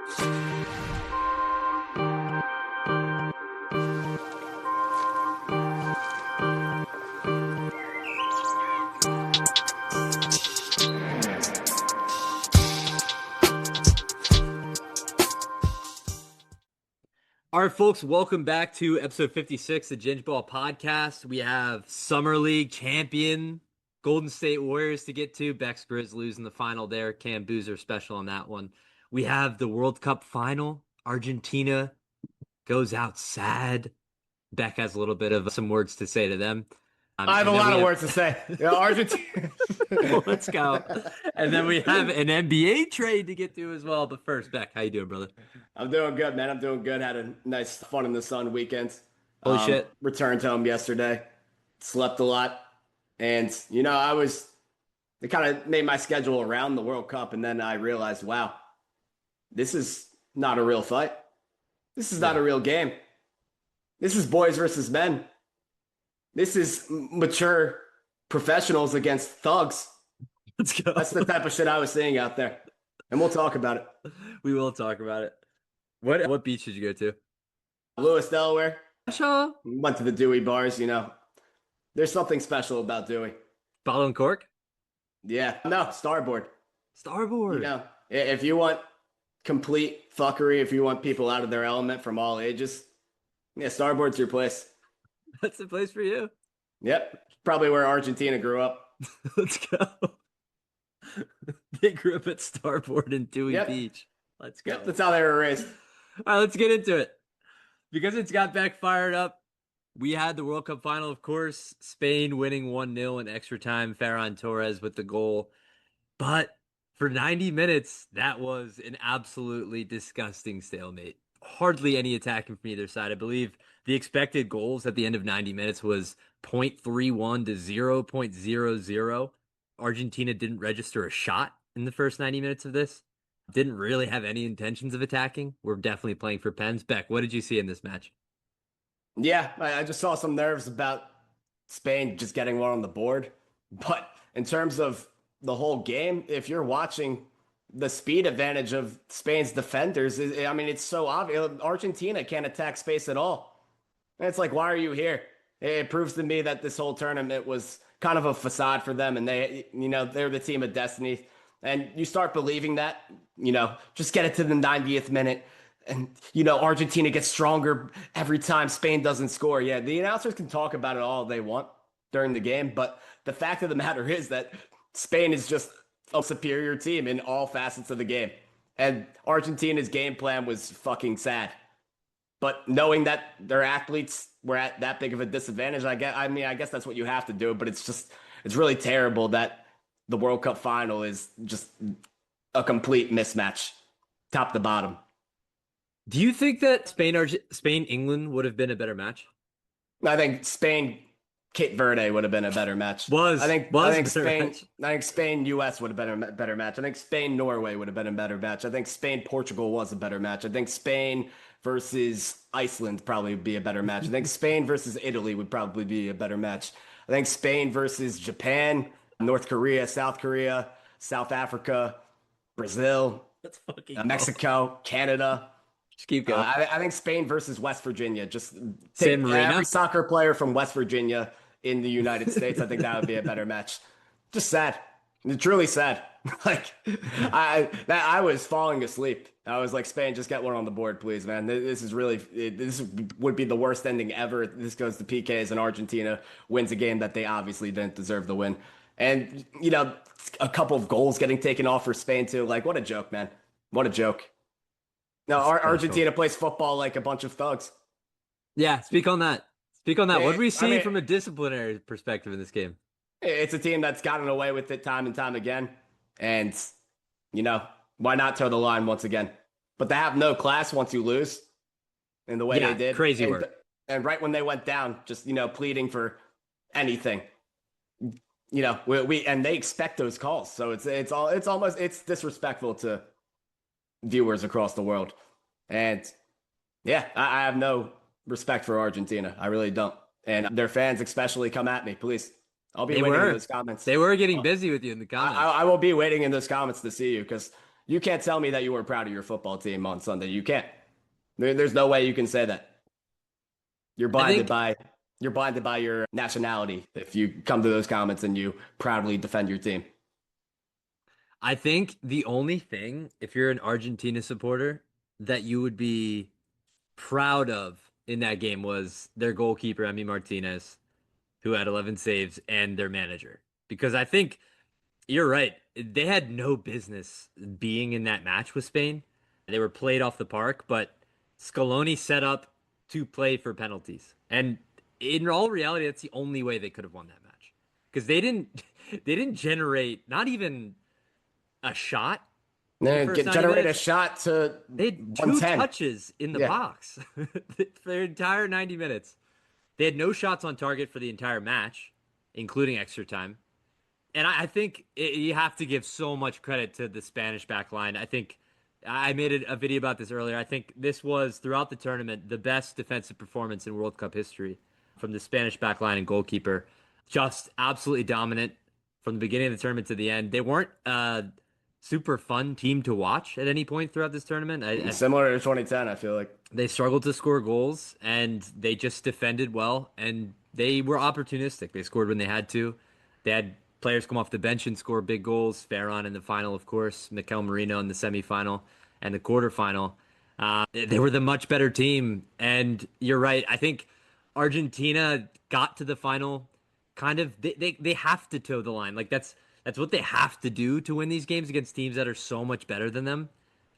All right, folks, welcome back to episode 56 of Ginge Ball Podcast. We have Summer League champion Golden State Warriors to get to. Beck's Grizzlies in the final there. Cam Boozer special on that one. We have the World Cup final. Argentina goes out sad. Beck has a little bit of some words to say to them. I have a lot of words to say. Yeah, Argentina. Let's go. And then we have an NBA trade to get to as well. But first, Beck, how you doing, brother? I'm doing good, man. I'm doing good. Had a nice fun in the sun weekend. Holy shit. Returned home yesterday. Slept a lot. And, it kind of made my schedule around the World Cup. And then I realized, wow, this is not a real fight. This is not a real game. This is boys versus men. This is mature professionals against thugs. Let's go. That's the type of shit I was seeing out there. And we'll talk about it. We will talk about it. What beach did you go to? Lewis, Delaware. Sure. Went to the Dewey bars, There's something special about Dewey. Bottle and cork? Yeah. No, Starboard. Starboard. If you want complete fuckery, if you want people out of their element from all ages, yeah, Starboard's your place. That's the place for you. Yep. Probably where Argentina grew up. Let's go. They grew up at Starboard and Dewey Beach. Let's go. Yep, that's how they were raised. All right, let's get into it. Because it's got Beck fired up. We had the World Cup final, of course. Spain winning 1-0 in extra time. Ferran Torres with the goal. But for 90 minutes, that was an absolutely disgusting stalemate. Hardly any attacking from either side. I believe the expected goals at the end of 90 minutes was 0.31 to 0.00. Argentina didn't register a shot in the first 90 minutes of this. Didn't really have any intentions of attacking. We're definitely playing for pens. Beck, what did you see in this match? Yeah, I just saw some nerves about Spain just getting one on the board. But in terms of the whole game, if you're watching the speed advantage of Spain's defenders, it's so obvious. Argentina can't attack space at all. And it's like, why are you here? It proves to me that this whole tournament was kind of a facade for them, and they're the team of destiny. And you start believing that, just get it to the 90th minute. And, Argentina gets stronger every time Spain doesn't score. Yeah, the announcers can talk about it all they want during the game. But the fact of the matter is that Spain is just a superior team in all facets of the game. And Argentina's game plan was fucking sad. But knowing that their athletes were at that big of a disadvantage, I guess that's what you have to do. But it's really terrible that the World Cup final is just a complete mismatch, top to bottom. Do you think that Spain-England would have been a better match? I think Spain-Cape Verde would have been a better match. I think Spain-US would have been a better match. I think Spain-Norway would have been a better match. I think Spain-Portugal was a better match. I think Spain versus Iceland probably would be a better match. I think Spain versus Italy would probably be a better match. I think Spain versus Japan, North Korea, South Africa, Brazil, Mexico, Canada. Just keep going. I think Spain versus West Virginia. Just take every soccer player from West Virginia in the United States. I think that would be a better match. Just sad. It's truly sad. I was falling asleep. I was like, Spain, just get one on the board, please, man. This would be the worst ending ever. This goes to PKs and Argentina wins a game that they obviously didn't deserve the win. And, a couple of goals getting taken off for Spain too. Like, what a joke, man. What a joke. No, Argentina plays football like a bunch of thugs. Yeah, speak on that. What did we see from a disciplinary perspective in this game? It's a team that's gotten away with it time and time again. And, why not toe the line once again? But they have no class once you lose in the way they did. Crazy work. And right when they went down, just, pleading for anything. And they expect those calls. So it's disrespectful to viewers across the world. And yeah, I have no respect for Argentina. I really don't. And their fans especially, come at me, please. I'll be waiting in those comments. They were getting busy with you in the comments. I will be waiting in those comments to see you, because You can't tell me that you were proud of your football team on Sunday. You can't. There's no way you can say that. You're I blinded think by you're blinded by your nationality if you come to those comments and you proudly defend your team. I think the only thing, if you're an Argentina supporter, that you would be proud of in that game was their goalkeeper, Emi Martinez, who had 11 saves, and their manager. Because I think you're right. They had no business being in that match with Spain. They were played off the park, but Scaloni set up to play for penalties. And in all reality, that's the only way they could have won that match. Because they didn't generate not even a shot in the Then first 90 generate a minutes. shot to They had two 110. touches in the Yeah. box for their entire 90 minutes. They had no shots on target for the entire match, including extra time. And I think you have to give so much credit to the Spanish back line. I think I made a video about this earlier. I think this was, throughout the tournament, the best defensive performance in World Cup history from the Spanish back line and goalkeeper. Just absolutely dominant from the beginning of the tournament to the end. They weren't a super fun team to watch at any point throughout this tournament. Similar to 2010, I feel like. They struggled to score goals, and they just defended well, and they were opportunistic. They scored when they had to. They had players come off the bench and score big goals. Ferran in the final, of course, Mikel Merino in the semifinal and the quarterfinal. They were the much better team, and you're right. I think Argentina got to the final. Kind of, they have to toe the line. Like that's what they have to do to win these games against teams that are so much better than them.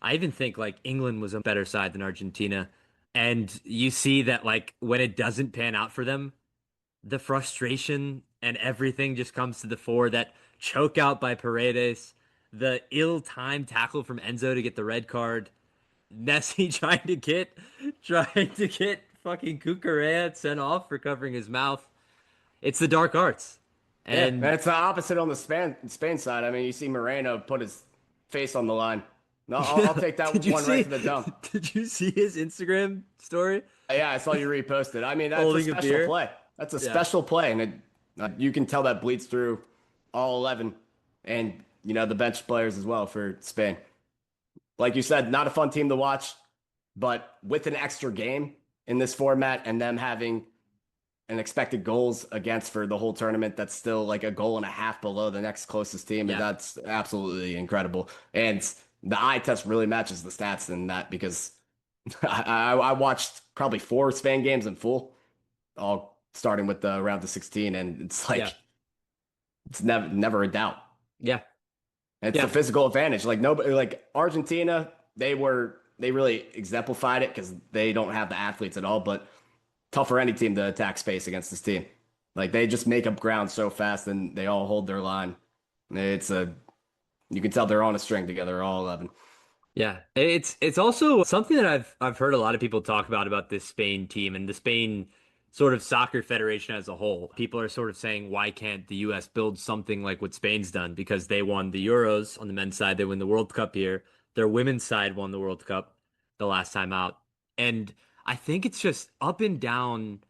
I even think like England was a better side than Argentina. And you see that like when it doesn't pan out for them, the frustration and everything just comes to the fore. That choke out by Paredes, the ill-timed tackle from Enzo to get the red card, Messi trying to get fucking Cucurella sent off for covering his mouth. It's the dark arts. Yeah, and And it's the opposite on the Spain side. I mean, you see Moreno put his face on the line. No, I'll take that did you one right see to the dome. did you see his Instagram story Yeah, I saw you reposted. I mean, that's a holding a special beer? play. That's a Yeah. special play, and you can tell that bleeds through all 11, and the bench players as well for Spain. Like you said, not a fun team to watch, but with an extra game in this format and them having an expected goals against for the whole tournament, that's still like a goal and a half below the next closest team, and Yeah. that's absolutely incredible. And the eye test really matches the stats in that because I watched probably 4 Spain games in full, all starting with the round of 16, and it's like Yeah. it's never a doubt. Yeah. It's the Yeah. physical advantage. Like nobody, like Argentina, they really exemplified it because they don't have the athletes at all. But tough for any team to attack space against this team. Like they just make up ground so fast, and they all hold their line. You can tell they're on a string together, all 11. Yeah. It's also something that I've heard a lot of people talk about this Spain team and the Spain sort of soccer federation as a whole. People are sort of saying, why can't the US build something like what Spain's done? Because they won the Euros on the men's side, they win the World Cup here. Their women's side won the World Cup the last time out. And I think it's just up and down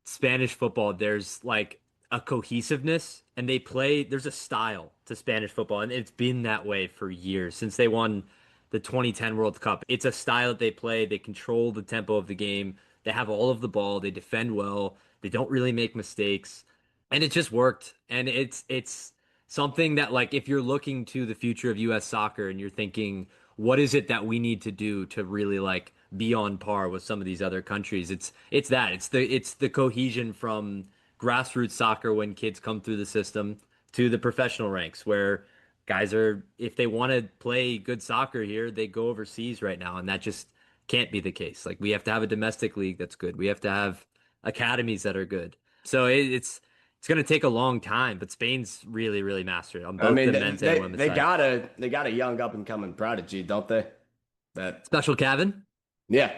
Spanish football, there's like a cohesiveness and there's a style to Spanish football. And it's been that way for years since they won the 2010 World Cup. It's a style that they play. They control the tempo of the game. They have all of the ball. They defend well. They don't really make mistakes. And it just worked. And it's something that like if you're looking to the future of US soccer and you're thinking, what is it that we need to do to really like be on par with some of these other countries? It's that. It's the cohesion from grassroots soccer when kids come through the system to the professional ranks where guys are, if they want to play good soccer here, they go overseas right now, and that just can't be the case. Like we have to have a domestic league that's good. We have to have academies that are good. So it's going to take a long time, but Spain's really, really mastered it on I both mean, the men's and women's they side. got a young up and coming prodigy, don't they? That Special Kevin, Yeah.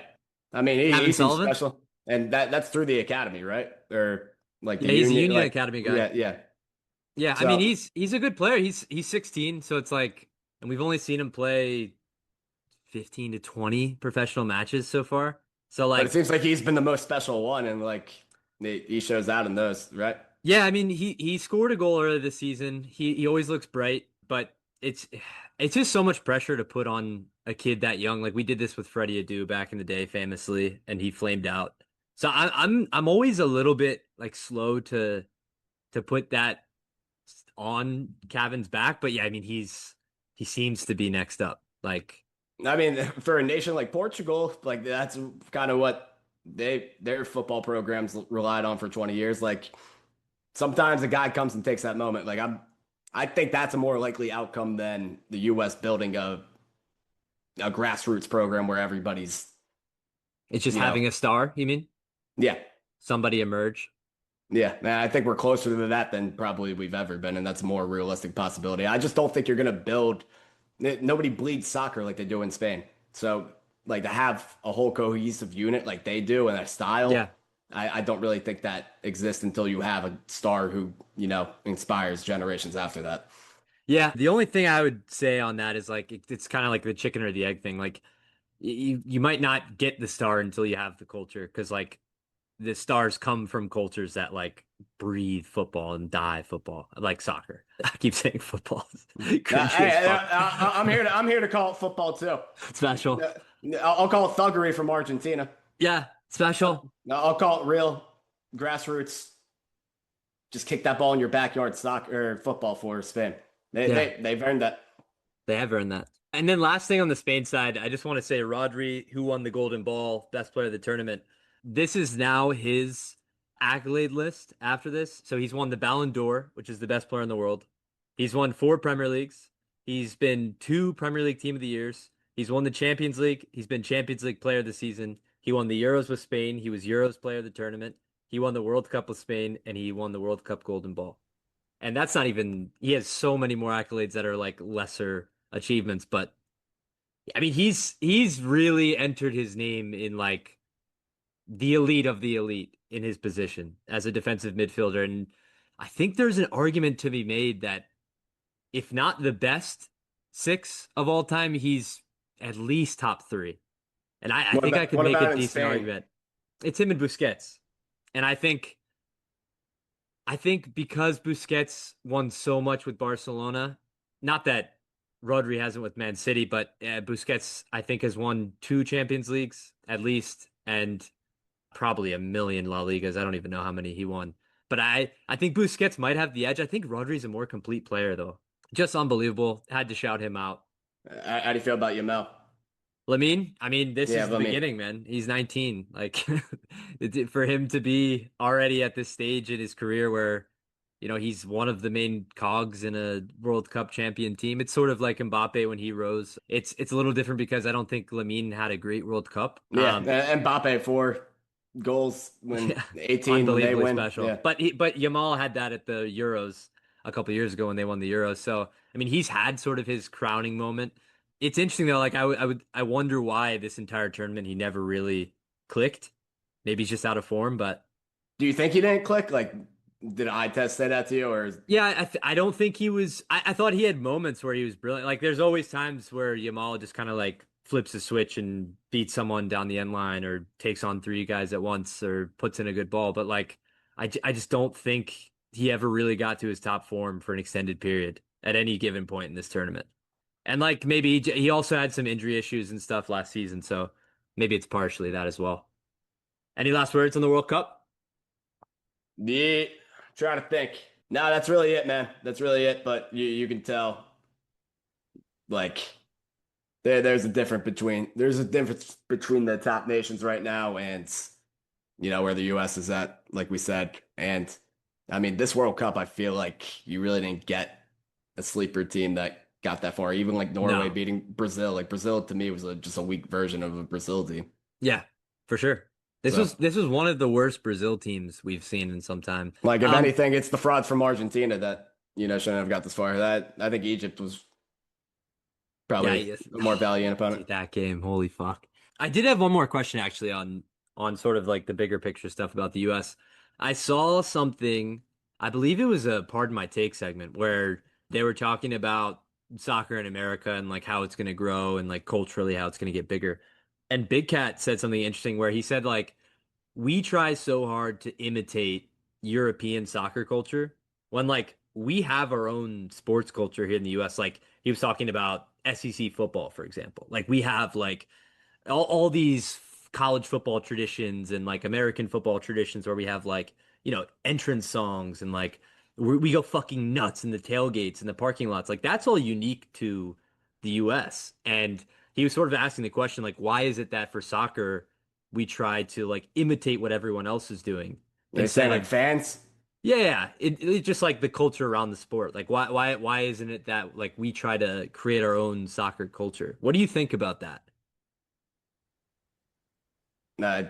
I mean, he Kevin seems Sullivan. special, and that's through the academy, right? Or like the Yeah, he's a union, Union like Academy guy. yeah, yeah. Yeah, I mean So, he's a good player. He's 16, so it's like, and we've only seen him play 15 to 20 professional matches so far. So but it like, seems like he's been the most special one, and like he shows out in those, right? yeah, I mean he scored a goal earlier this season. He always looks bright, but it's just so much pressure to put on a kid that young. Like we did this with Freddie Adu back in the day, famously, and he flamed out. So I'm always a little bit like slow to put that on Cavan's back, but yeah, I mean he seems to be next up. Like I mean, for a nation like Portugal, like that's kind of what their football programs relied on for 20 years. Like sometimes a guy comes and takes that moment. I think that's a more likely outcome than the U.S. building a grassroots program where everybody's, it's just you know, having a star, you mean? yeah, Somebody emerge. yeah. Man, I think we're closer to that than probably we've ever been, and that's a more realistic possibility. I just don't think you're gonna build. Nobody bleeds soccer like they do in Spain. So, like to have a whole cohesive unit like they do and a style, Yeah. I don't really think that exists until you have a star who, inspires generations after that. Yeah. The only thing I would say on that is like it's kind of like the chicken or the egg thing. Like you might not get the star until you have the culture because like the stars come from cultures that like breathe football and die football, like soccer. I keep saying football. Cringy as fuck. I'm here to call it football too. Special. I'll call it thuggery from Argentina. Yeah, special. I'll call it real grassroots. Just kick that ball in your backyard, soccer or football for Spain. Yeah, They've earned that. they have earned that. And then last thing on the Spain side, I just want to say Rodri, who won the Golden Ball, best player of the tournament. This is now his accolade list after this. So he's won the Ballon d'Or, which is the best player in the world. He's won 4 Premier Leagues. He's been 2 Premier League Team of the Years. He's won the Champions League. He's been Champions League Player of the Season. He won the Euros with Spain. He was Euros Player of the Tournament. He won the World Cup with Spain, and he won the World Cup Golden Ball. And that's not even, he has so many more accolades that are like lesser achievements, but I mean, he's really entered his name in like the elite of the elite in his position as a defensive midfielder. And I think there's an argument to be made that if not the best six of all time, he's at least top three. And I think I could What make about a in decent Spain? argument. It's him and Busquets. And I think because Busquets won so much with Barcelona, not that Rodri hasn't with Man City, but Busquets I think has won 2 Champions Leagues at least, and probably a million La Ligas. I don't even know how many he won. But I think Busquets might have the edge. I think Rodri's a more complete player though. Just unbelievable. Had to shout him out. How do you feel about Yamel? Lamine, I mean, this Yeah, is the let me. beginning, man. He's 19. Like, for him to be already at this stage in his career where, he's one of the main cogs in a World Cup champion team. It's sort of like Mbappe when he rose. It's a little different because I don't think Lamine had a great World Cup. Yeah, and Mbappe 4 goals when Yeah, 18 when they unbelievably win. special. Yeah. But Yamal had that at the Euros a couple of years ago when they won the Euros. So I mean, he's had sort of his crowning moment. It's interesting though. Like I wonder why this entire tournament he never really clicked. Maybe he's just out of form. But Do you think he didn't click? Like, did eye test say that to you, or yeah, I don't think he was. I thought he had moments where he was brilliant. Like there's always times where Yamal just kind of like flips a switch and beats someone down the end line or takes on 3 guys at once or puts in a good ball. But like I just don't think he ever really got to his top form for an extended period at any given point in this tournament. And like maybe he also had some injury issues and stuff last season, so maybe it's partially that as well. Any last words on the World Cup? yeah? Trying to think. No, that's really it, man. That's really it. But you can tell, like, there's a difference between the top nations right now and where the U.S. is at, like we said. And I mean, this World Cup, I feel like you really didn't get a sleeper team that got that far. Even like Norway No. beating Brazil. Like Brazil to me was just a weak version of a Brazil team. Yeah, for sure. This So, was this was one of the worst Brazil teams we've seen in some time. like, if Um, anything, it's the frauds from Argentina that shouldn't have got this far. That I think Egypt was yeah, probably yes. a more valiant opponent. Dude, that game, holy fuck. I did have one more question actually on sort of like the bigger picture stuff about the US. I saw something, I believe it was a Pardon My Take segment where they were talking about soccer in America and like how it's going to grow and like culturally how it's going to get bigger. And Big Cat said something interesting where he said like we try so hard to imitate European soccer culture when like we have our own sports culture here in the US. Like he was talking about SEC football, for example. Like we have like all these college football traditions and like American football traditions where we have like, entrance songs and like we go fucking nuts in the tailgates and the parking lots. Like that's all unique to the US. And he was sort of asking the question, like, why is it that for soccer we try to like imitate what everyone else is doing They say instead like of fans. yeah, it's just like the culture around the sport. Like why isn't it that like we try to create our own soccer culture? What do you think about that? I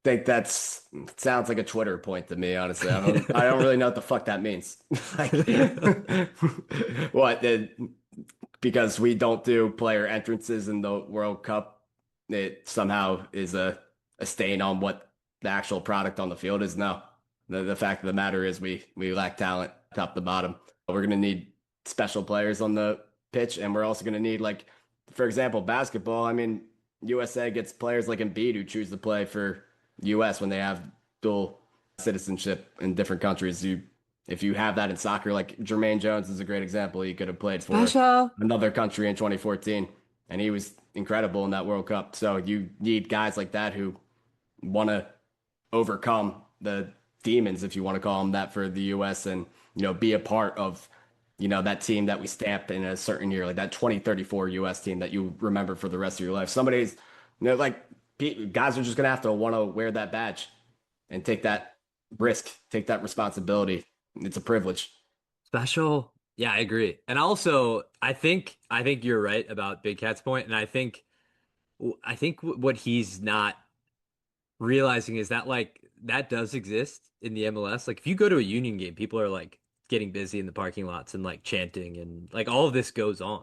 think that's sounds like a Twitter point to me, honestly. I don't really know what the fuck that means. Like what? Because we don't do player entrances in the World Cup, it somehow is a stain on what the actual product on the field is. No. The fact of the matter is we lack talent top to bottom. We're gonna need special players on the pitch, and we're also gonna need like, for example, basketball. I mean, USA gets players like Embiid who choose to play for US when they have dual citizenship in different countries. If you have that in soccer, like Jermaine Jones is a great example. He could have played for Special. another country in 2014, and he was incredible in that World Cup. So you need guys like that who want to overcome the demons, if you want to call them that, for the US, and be a part of that team that we stamp in a certain year, like that 2034 US team that you remember for the rest of your life. Somebody's like guys are just gonna have to want to wear that badge and take that risk, take that responsibility. It's a privilege. Special. Yeah, I agree. And also, I think you're right about Big Cat's point, and I think what he's not realizing is that like that does exist in the MLS. Like if you go to a Union game, people are like getting busy in the parking lots and like chanting and like all of this goes on.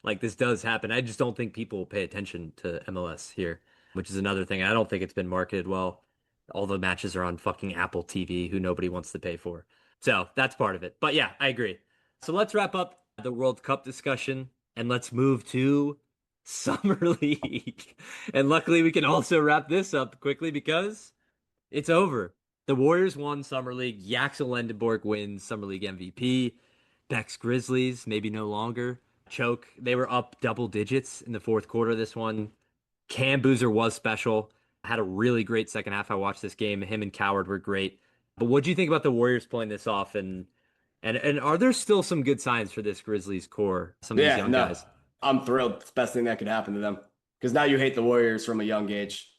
Like this does happen. I just don't think people pay attention to MLS here, which is another thing. I don't think it's been marketed well. All the matches are on fucking Apple TV, who nobody wants to pay for. So that's part of it. But yeah, I agree. So let's wrap up the World Cup discussion and let's move to Summer League. And luckily, we can also wrap this up quickly because it's over. The Warriors won Summer League. Yaxel wins Summer League MVP. Beck's Grizzlies, maybe no longer. Choke. They were up double digits in the fourth quarter of this one. Cam Boozer was special. Had a really great second half. I watched this game. Him and Coward were great. But what do you think about the Warriors pulling this off? And are there still some good signs for this Grizzlies core? Some of these Yeah, young no, guys. I'm thrilled. It's the best thing that could happen to them because now you hate the Warriors from a young age,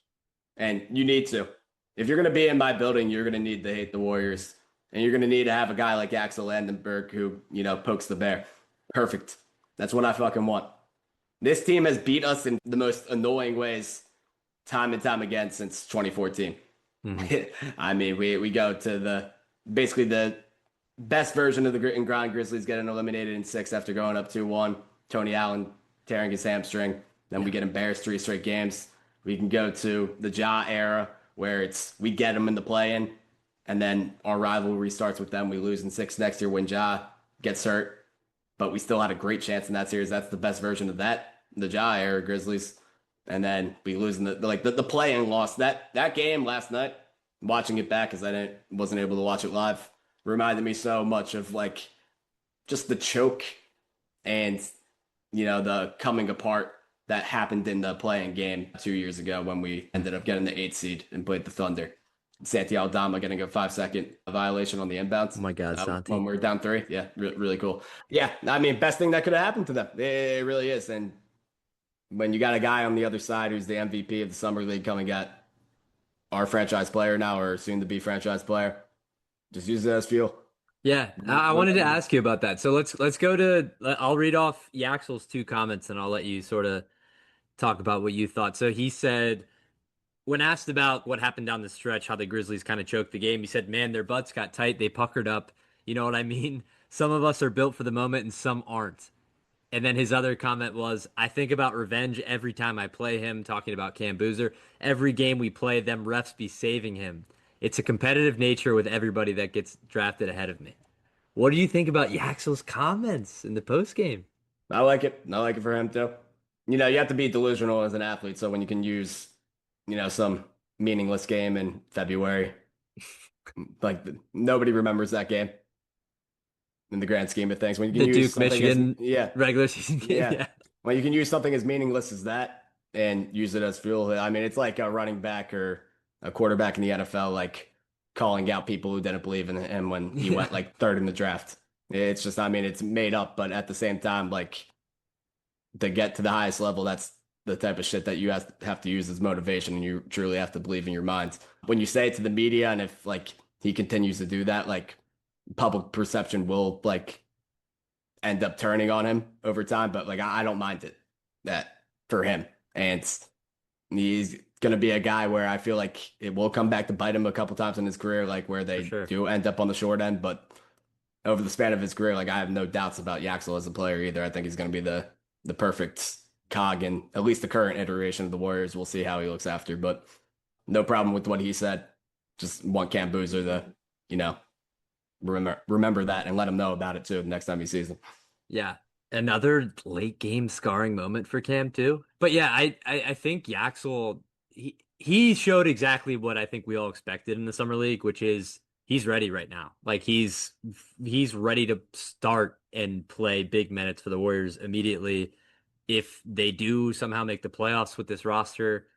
and you need to. If you're going to be in my building, you're going to need to hate the Warriors, and you're going to need to have a guy like Axel Landenberg who pokes the bear. Perfect. That's what I fucking want. This team has beat us in the most annoying ways time and time again since 2014. Mhm. I mean, we go to basically the best version of the grit and grind Grizzlies getting eliminated in six after going up 2-1. Tony Allen tearing his hamstring. Then we get embarrassed 3 straight games. We can go to the Ja era where we get them in the play-in, and then our rivalry starts with them. We lose in six next year when Ja gets hurt, but we still had a great chance in that series. That's the best version of that, the Ja era Grizzlies. And then we lose in the play-in loss. That game last night, watching it back because I wasn't able to watch it live, reminded me so much of like just the choke and the coming apart that happened in the playing game 2 years ago when we ended up getting the 8th seed and played the Thunder. Santi Aldama getting a 5-second violation on the Oh inbounds my God, when Santi. we're down three. Yeah, really cool. Yeah, I mean, best thing that could have happened to them. It really is. And when you got a guy on the other side who's the MVP of the Summer League coming at our franchise player now or soon to be franchise player, just use it as fuel. Yeah, I wanted to ask you about that. So let's go to I'll read off Yaxel's two comments and I'll let you sort of talk about what you thought. So he said when asked about what happened down the stretch, how the Grizzlies kind of choked the game, he said, "Man, their butts got tight, they puckered up. You know what I mean? Some of us are built for the moment and some aren't." And then his other comment was, "I think about revenge every time I play him," talking about Cam Boozer. "Every game we play, them refs be saving him. It's a competitive nature with everybody that gets drafted ahead of me." What do you think about Yaxel's comments in the post game? I like it. I like it for him too. You have to be delusional as an athlete. So when you can use, some meaningless game in February, like nobody remembers that game. in the grand scheme of things. When you The can use Duke something as Michigan yeah, regular season game. yeah, Yeah. when you can use something as meaningless as that and use it as fuel. I mean, it's like a running back or a quarterback in the NFL, like calling out people who didn't believe in him when he Yeah. went like third in the draft. It's just, I mean, it's made up, but at the same time, like to get to the highest level, that's the type of shit that you have to use as motivation, and you truly have to believe in your mind. When you say it to the media, and if like he continues to do that, like public perception will like end up turning on him over time. But like I don't mind it that for him, and he's gonna be a guy where I feel like it will come back to bite him a couple times in his career, like where For they sure. do end up on the short end, but over the span of his career, like I have no doubts about Yaxel as a player either. I think he's going to be the perfect cog in at least the current iteration of the Warriors. We'll see how he looks after, but no problem with what he said. Just want Cam Boozer to, you know, remember that and let him know about it too next time he sees him. Yeah. Another late game scarring moment for Cam too. But yeah, I think Yaxel he showed exactly what I think we all expected in the summer league, which is he's ready right now. Like he's ready to start and play big minutes for the Warriors immediately. If they do somehow make the playoffs with this roster,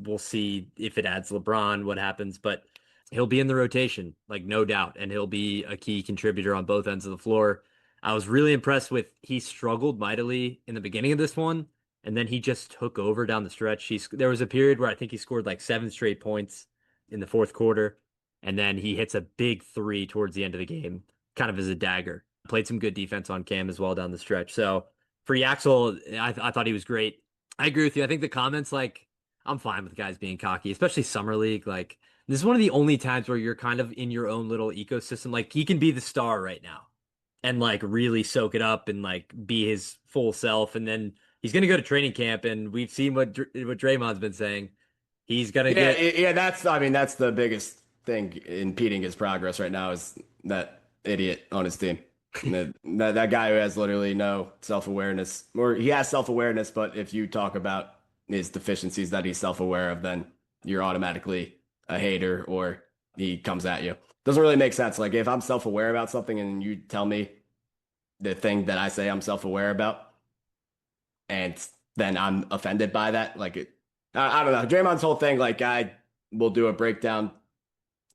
we'll see if it adds LeBron, what happens, but he'll be in the rotation, like no doubt, and he'll be a key contributor on both ends of the floor. I was really impressed with he struggled mightily in the beginning of this one, and then he just took over down the stretch. There was a period where I think he scored like 7 straight points in the fourth quarter, and then he hits a big three towards the end of the game, kind of as a dagger. Played some good defense on Cam as well down the stretch. So for Yaxel, I thought he was great. I agree with you. I think the comments like I'm fine with guys being cocky, especially summer league. Like this is one of the only times where you're kind of in your own little ecosystem. Like he can be the star right now and like really soak it up and like be his full self. And then he's gonna go to training camp, and we've seen what Draymond's been saying. He's gonna Yeah, get yeah, that's I mean that's the biggest thing impeding his progress right now is that idiot on his team. That guy who has literally no self-awareness, or he has self-awareness, but if you talk about his deficiencies that he's self-aware of, then you're automatically a hater or he comes at you. Doesn't really make sense. Like if I'm self-aware about something and you tell me the thing that I say I'm self-aware about, and then I'm offended by that, like I don't know. Draymond's whole thing, like I will do a breakdown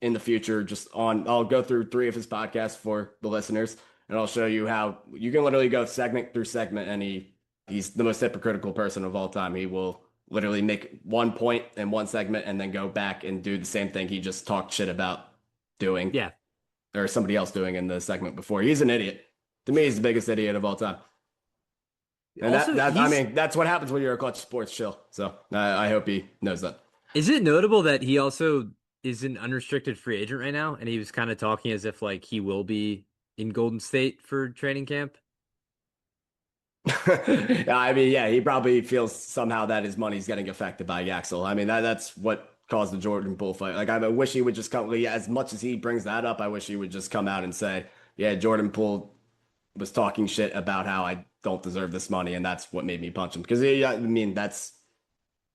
in the future. I'll go through 3 of his podcasts for the listeners, and I'll show you how you can literally go segment through segment, and he's the most hypocritical person of all time. He will literally make one point in one segment and then go back and do the same thing he just talked shit about doing yeah. or somebody else doing in the segment before. He's an idiot. To me, he's the biggest idiot of all time. And Also, I mean, that's what happens when you're a Clutch Sports shill. So I hope he knows that. is it notable that he also is an unrestricted free agent right now, and he was kind of talking as if like he will be in Golden State for training camp? I mean, yeah, he probably feels somehow that his money's getting affected by Yaxel. I mean, that's what caused the Jordan Poole fight. Like, I wish he would just come, as much as he brings that up, I wish he would just come out and say, yeah, Jordan Poole was talking shit about how I don't deserve this money, and that's what made me punch him. Because, I mean, that's,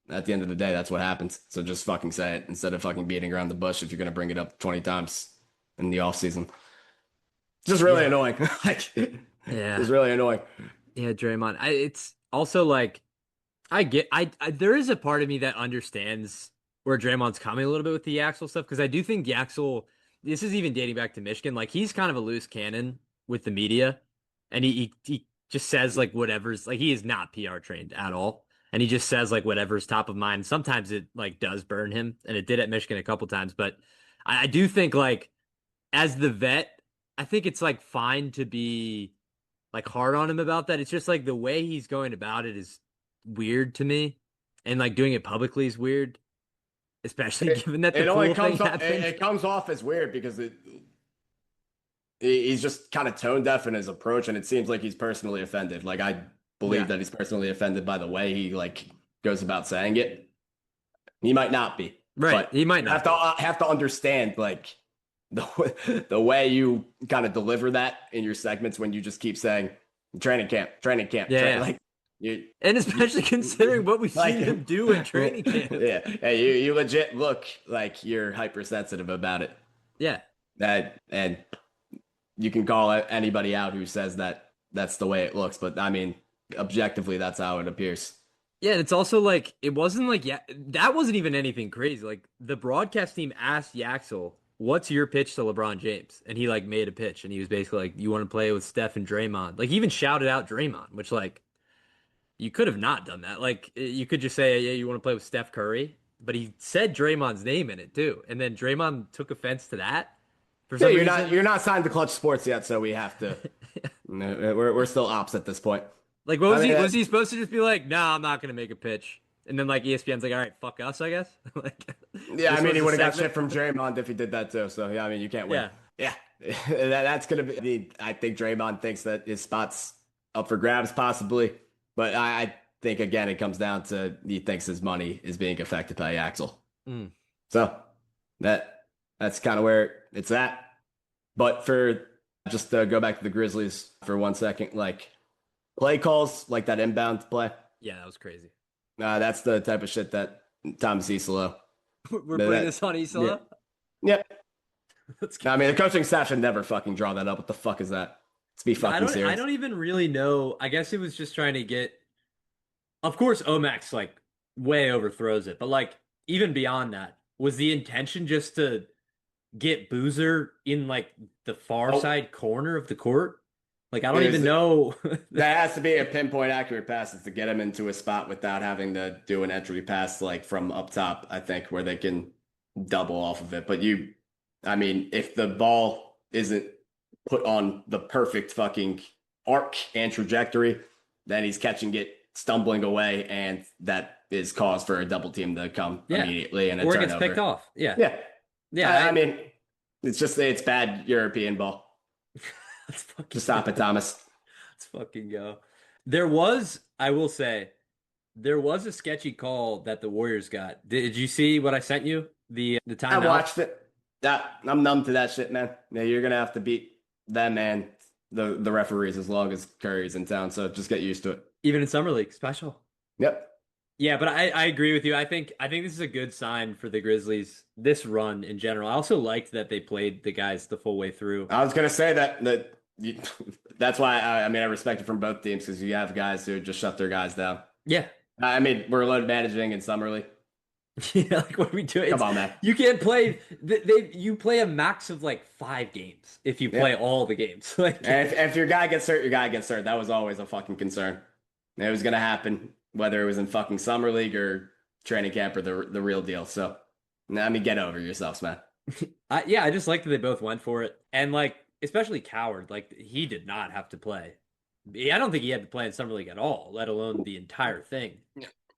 at the end of the day, that's what happens. So just fucking say it instead of fucking beating around the bush if you're going to bring it up 20 times in the offseason. Just really Yeah. annoying. Like, Yeah. it's really annoying. Yeah, Draymond. It's also like I there is a part of me that understands where Draymond's coming a little bit with the Yaxel stuff because I do think Yaxel, this is even dating back to Michigan, like he's kind of a loose cannon with the media, and he just says like whatever's like he is not PR trained at all, and he just says like whatever's top of mind. Sometimes it like does burn him, and it did at Michigan a couple times, but I do think like as the vet, I think it's like fine to be like hard on him about that. It's just like the way he's going about it is weird to me, and like doing it publicly is weird, especially It, given that the it only pool thing comes off, happened. it comes off as weird because he's just kind of tone deaf in his approach, and it seems like he's personally offended. Like I believe Yeah, that he's personally offended by the way he like goes about saying it. He might not be, right. but He might you have not to be. have to understand like the way you kind of deliver that in your segments when you just keep saying training camp, Yeah, yeah. like you, And you especially considering what we've like seen him do in training camp. yeah, hey, you legit look like you're hypersensitive about it. Yeah, That and you can call anybody out who says that that's the way it looks, but I mean, objectively, that's how it appears. Yeah, and it's also like it wasn't like yeah, that wasn't even anything crazy. Like the broadcast team asked Yaxel, "What's your pitch to LeBron James?" And he like made a pitch, and he was basically like, "You want to play with Steph and Draymond?" Like he even shouted out Draymond, which like you could have not done that. Like you could just say, "Yeah, you want to play with Steph Curry," but he said Draymond's name in it too, and then Draymond took offense to that for Yeah, some reason. you're not signed to Clutch Sports yet, so we have to. No, we're still ops at this point. Like, what I was mean, he? Was he supposed to just be like, "No, I'm not gonna make a pitch," and then like ESPN's like, "All right, fuck us, I guess." Like, yeah, I this mean, was he a would have got segment. shit from Draymond if he did that too. So yeah, I mean, you can't win. Yeah, Yeah, that's gonna be. I mean, I think Draymond thinks that his spot's up for grabs, possibly, but I think again it comes down to he thinks his money is being affected by Axel. mm. So that that's kind of where it's at. But for just to go back to the Grizzlies for 1 second, like play calls, like that inbound play, Yeah, that was crazy. that's the type of shit that Thomas Isolo. We're putting That, this on yeah, Isla. yeah. Let's I go. mean, the coaching staff should never fucking draw that up. What the fuck is that? Let's be I fucking don't. I serious. don't even really know. I guess it was just trying to get. Of course, Omax like way overthrows it, but like even beyond that, was the intention just to get Boozer in like the far Oh, side corner of the court? Like I don't it was, even know. that has to be a pinpoint accurate pass to get him into a spot without having to do an entry pass like from up top, I think, where they can double off of it. But I mean, if the ball isn't put on the perfect fucking arc and trajectory, then he's catching it, stumbling away, and that is cause for a double team to come Yeah, immediately and a or it gets picked turnover. off. Yeah, Yeah. yeah. I mean, it's bad European ball. Let's fucking Just stop go. it, Thomas. Let's fucking go. There was, I will say, there was a sketchy call that the Warriors got. Did you see what I sent you? The I timeout? watched it. I'm numb to that shit, man. Yeah, you're gonna have to beat them and the referees as long as Curry's in town. So just get used to it. Even in summer league, special. Yep. Yeah, but I agree with you. I think this is a good sign for the Grizzlies this run in general. I also liked that they played the guys the full way through. I was gonna say that you, that's why I mean I respect it from both teams because you have guys who just shut their guys down. Yeah. I mean we're load managing in summer league. Yeah, like what do we do? Come It's on, man. you can't play you play a max of like 5 games if you play Yeah. all the games. Like And if your guy gets hurt, your guy gets hurt. That was always a fucking concern. It was gonna happen whether it was in fucking summer league or training camp or the real deal. So I mean get over yourselves, man. yeah, I just like that they both went for it. And like especially Coward, like he did not have to play. I don't think he had to play in summer league at all, let alone the entire thing.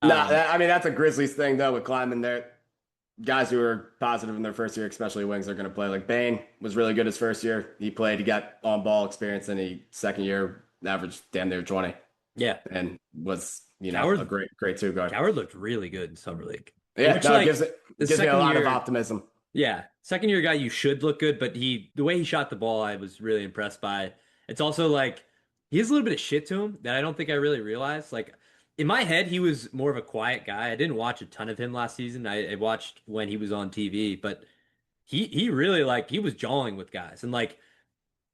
Nah, Um, I mean that's a Grizzlies thing though with climbing there. Guys who are positive in their first year, especially wings, are going to play. Like Bane was really good his first year. He played, he got on ball experience, and he second year averaged damn near 20 yeah, and was, a Coward great two guard. Coward looked really good in summer league. Yeah, Which no, it like the gives me a second lot of year, optimism. yeah, second year guy you should look good, but the way he shot the ball, I was really impressed by. It's also like he has a little bit of shit to him that I don't think I really realized. Like in my head, he was more of a quiet guy. I didn't watch a ton of him last season. I watched when he was on TV, but he really like he was jawing with guys and like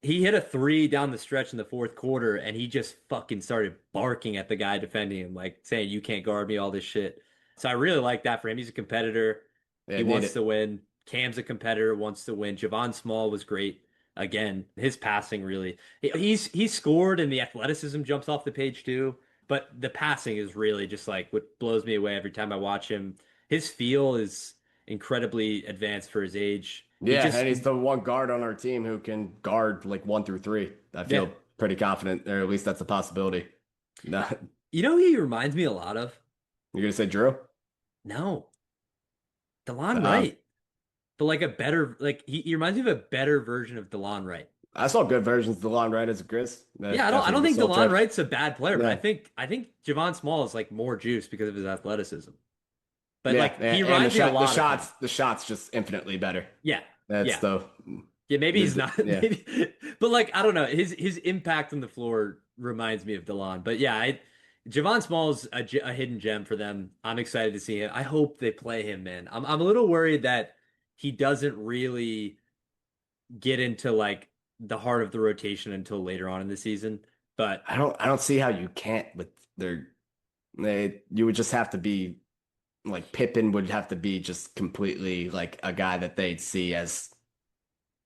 he hit a three down the stretch in the fourth quarter and he just fucking started barking at the guy defending him, like saying, "You can't guard me," all this shit. So I really like that for him. He's a competitor. Yeah, He need wants it. to win. Cam's a competitor, wants to win. Javon Small was great. Again, his passing really. He's scored and the athleticism jumps off the page too. But the passing is really just like what blows me away every time I watch him. His feel is incredibly advanced for his age. He Yeah, just and he's the one guard on our team who can guard like 1 through 3. I yeah. feel pretty confident, or at least that's a possibility. No, You know who he reminds me a lot of? you're gonna say Drew? No, DeLon Um, Wright. But like a better like he reminds me of a better version of DeLon Wright. I saw good versions of DeLon Wright as a Grizz. Yeah, I After don't the think Soul DeLon trade. Wright's a bad player, but Yeah. I think Javon Small is like more juice because of his athleticism. But Yeah, like he and reminds me a lot of him. the shots just infinitely better. Yeah, That's yeah, the yeah. Maybe he's not. yeah. Maybe, but like I don't know. His impact on the floor reminds me of DeLon. But yeah, Javon Small's a hidden gem for them. I'm excited to see him. I hope they play him, man. I'm a little worried that he doesn't really get into like the heart of the rotation until later on in the season. But I don't see how you can't with you would just have to be like Pippen would have to be just completely like a guy that they'd see as,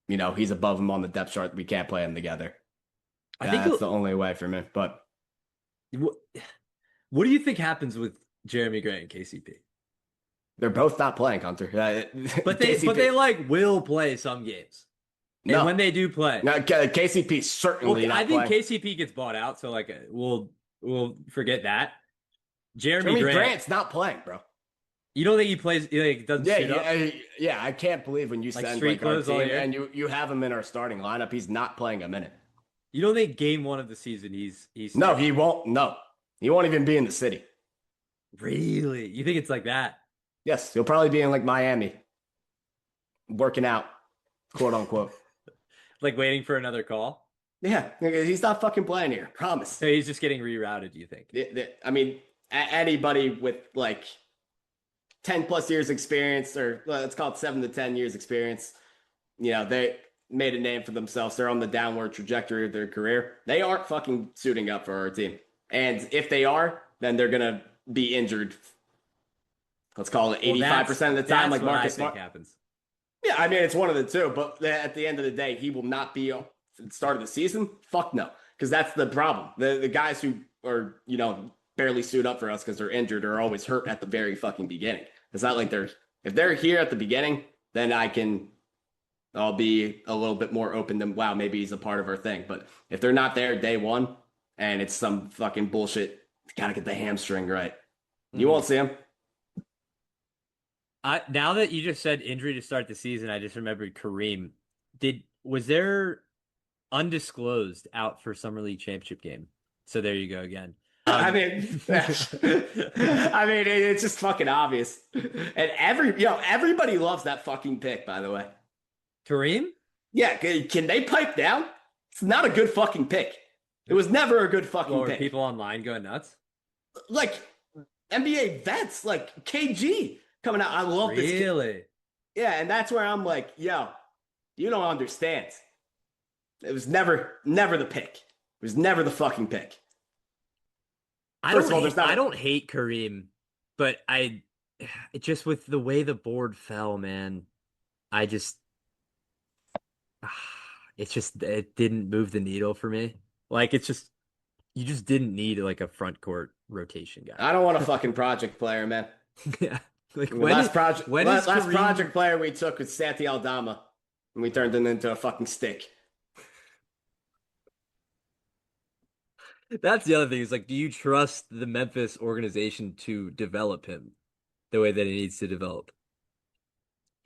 he's above him on the depth chart. We can't play him together. I think That's the only way for me. But what, what do you think happens with Jeremy Grant and KCP? they're both not playing, Hunter. But KCP, they like will play some games. And no, when they do play, no, KCP certainly well, not I think playing. KCP gets bought out, so like we'll forget that. Jeremy Grant, Grant's not playing, bro. you don't think he plays? He like, doesn't Yeah, suit up? yeah. I can't believe when you Like send street like our clothes all team year? and you have him in our starting lineup. He's not playing a minute. You don't think game one of the season he's No, he won't. No, he won't even be in the city. really? You think it's like that? Yes, he'll probably be in like Miami, working out, quote unquote. Like waiting for another call? Yeah, he's not fucking playing here. Promise. So he's just getting rerouted, do you think? I mean, anybody with like 10 plus years experience, or let's call it 7 to 10 years experience, they made a name for themselves. They're on the downward trajectory of their career. They aren't fucking suiting up for our team. And if they are, then they're going to be injured. Let's call it 85% of the time, like Marcus Smart. Happens. Yeah, I mean, it's one of the two. But at the end of the day, he will not be at the start of the season. Fuck no. Because that's the problem. The guys who are, barely suit up for us because they're injured or always hurt at the very fucking beginning. It's not like if they're here at the beginning, then I'll be a little bit more open than, wow, maybe he's a part of our thing. But if they're not there day one and it's some fucking bullshit, gotta get the hamstring right. You won't see him. Now that you just said injury to start the season, I just remembered Kareem. Was there undisclosed out for Summer League Championship game? So there you go again. I mean, it's just fucking obvious. And everybody loves that fucking pick, by the way. Kareem? Yeah, can they pipe down? It's not a good fucking pick. It was never a good fucking pick. People online going nuts? Like NBA vets, like KG coming out. I love this kid. Really? Yeah, and that's where I'm like, yo, you don't understand. It was never the pick. It was never the fucking pick. I don't hate Kareem, but just with the way the board fell, man, it didn't move the needle for me. Like you just didn't need like a front court rotation guy. I don't want a fucking project player, man. Yeah. Like last project player we took was Santi Aldama, and we turned him into a fucking stick. That's the other thing is like, do you trust the Memphis organization to develop him the way that he needs to develop?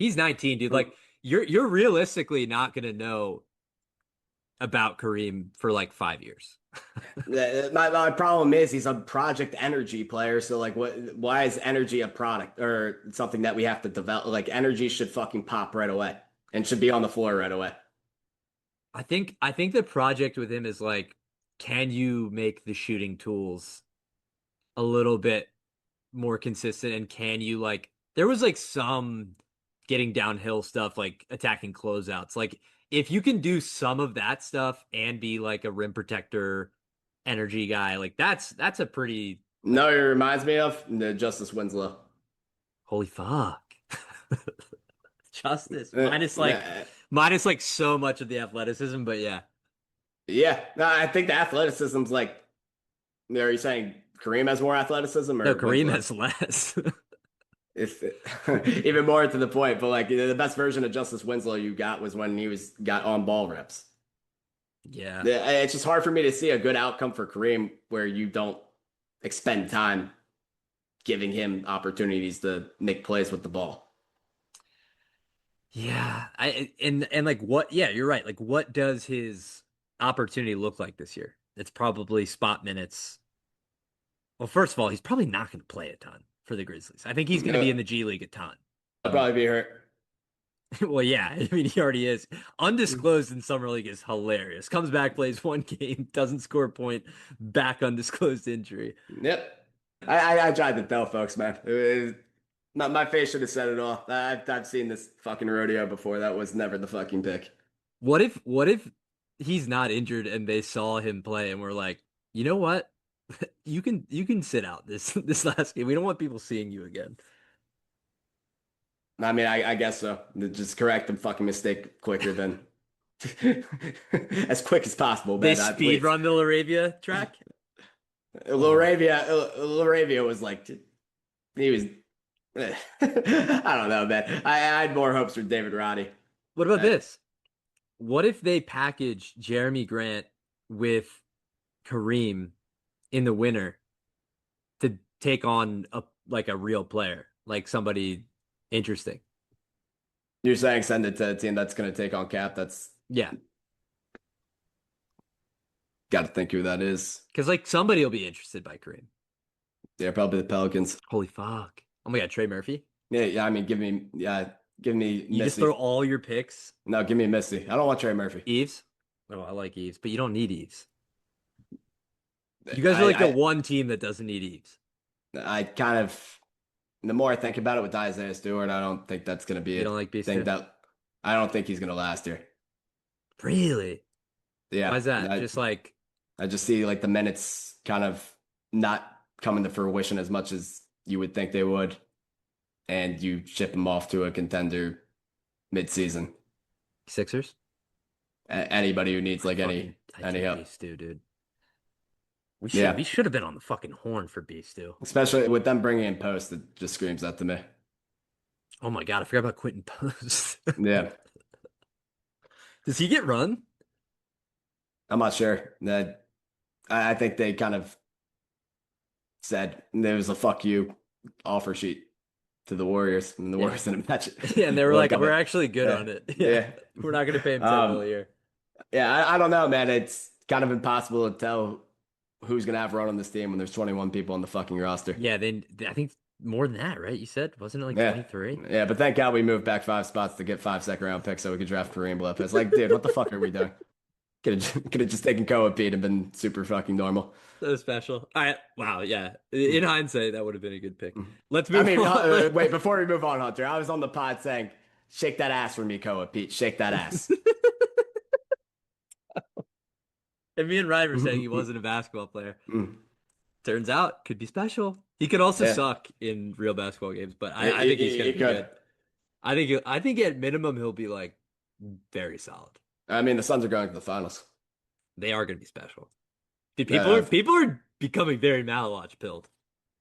He's 19, dude. Like you're realistically not gonna know about Kareem for like 5 years. My problem is he's a project energy player. So like, why is energy a product or something that we have to develop? Like energy should fucking pop right away and should be on the floor right away. I think the project with him is like, can you make the shooting tools a little bit more consistent? And can you like, there was like some getting downhill stuff, like attacking closeouts. Like if you can do some of that stuff and be like a rim protector energy guy, like that's a pretty. No, it reminds me of the Justice Winslow. Holy fuck. Justice. Minus like so much of the athleticism, but yeah. Yeah, no, I think the athleticism's like. Are you saying Kareem has more athleticism, or no? Kareem has less. Even more to the point, but like the best version of Justice Winslow you got was when he got on ball reps. Yeah, it's just hard for me to see a good outcome for Kareem where you don't expend time giving him opportunities to make plays with the ball. Yeah, and like what? Yeah, you're right. Like, what does his opportunity look like this year? It's probably spot minutes. Well, first of all, he's probably not going to play a ton for the Grizzlies. I think he's going to be in the G League a ton. He'll probably be hurt. Well, yeah, I mean, he already is. Undisclosed in Summer League is hilarious. Comes back, plays one game, doesn't score a point, back undisclosed injury. Yep. I tried to tell folks, man. My face should have said it all. I've seen this fucking rodeo before. That was never the fucking pick. What if he's not injured and they saw him play and were like, you know what? You can sit out this last game. We don't want people seeing you again. I mean, I guess so. Just correct the fucking mistake quicker than as quick as possible, They man. speed Please. run the Laravia track. Oh, Laravia was like, he was, I don't know, man. I had more hopes for David Roddy. what about Uh, this? What if they package Jeremy Grant with Kareem in the winter to take on a real player, like somebody interesting? you're saying send it to a team that's going to take on Cap. That's Yeah, got to think who that is. because like somebody will be interested by Kareem. Yeah, probably the Pelicans. Holy fuck! Oh my god, Trey Murphy. Yeah, yeah. I mean, give me You just Missy. throw all your picks. No, give me Missy. I don't want Trey Murphy. Eves. Oh, I like Eves, but you don't need Eves. You guys are like the I, one team that doesn't need Eves. I kind of, the more I think about it with Isaiah Stewart, I don't think that's going to be You a don't like thing Beast? that I don't think he's going to last here. Really? Yeah, Why is that? Just like I just see like the minutes kind of not coming to fruition as much as you would think they would, and you ship him off to a contender mid-season. Sixers? Anybody who needs like I any take help, Beast too, dude. yeah, We should have been on the fucking horn for Beast too. especially with them bringing in post, it just screams that to me. Oh my god, I forgot about Quentin Post. Yeah, Does he get run? I'm not sure. That I think they kind of said there was a fuck you offer sheet to the Warriors, and the Yeah. Warriors didn't match it. Yeah, and they were Look like, up we're it. actually good Yeah. on it. Yeah. We're not gonna pay him 10 mil a year. Yeah, I don't know, man. It's kind of impossible to tell who's gonna have a run on this team when there's 21 people on the fucking roster. Yeah, then I think more than that, right? You said, wasn't it like Yeah. 23? Yeah, but thank God we moved back 5 spots to get 5 second-round picks so we could draft Kareem Lopez. Like, dude, what the fuck are we doing? Could have just taken Koa Pete and been super fucking normal. So special. All right. Wow. Yeah. In hindsight, that would have been a good pick. Let's I move mean, on. wait, before we move on, Hunter, I was on the pod saying, shake that ass for me, Koa Pete. Shake that ass. And me and Ryan were saying he wasn't a basketball player. Turns out, could be special. He could also Yeah. suck in real basketball games, but I think he's gonna be good. I think at minimum he'll be like very solid. I mean, the Suns are going to the finals. They are gonna be special. Dude, Yeah. people are becoming very Malawatch pilled.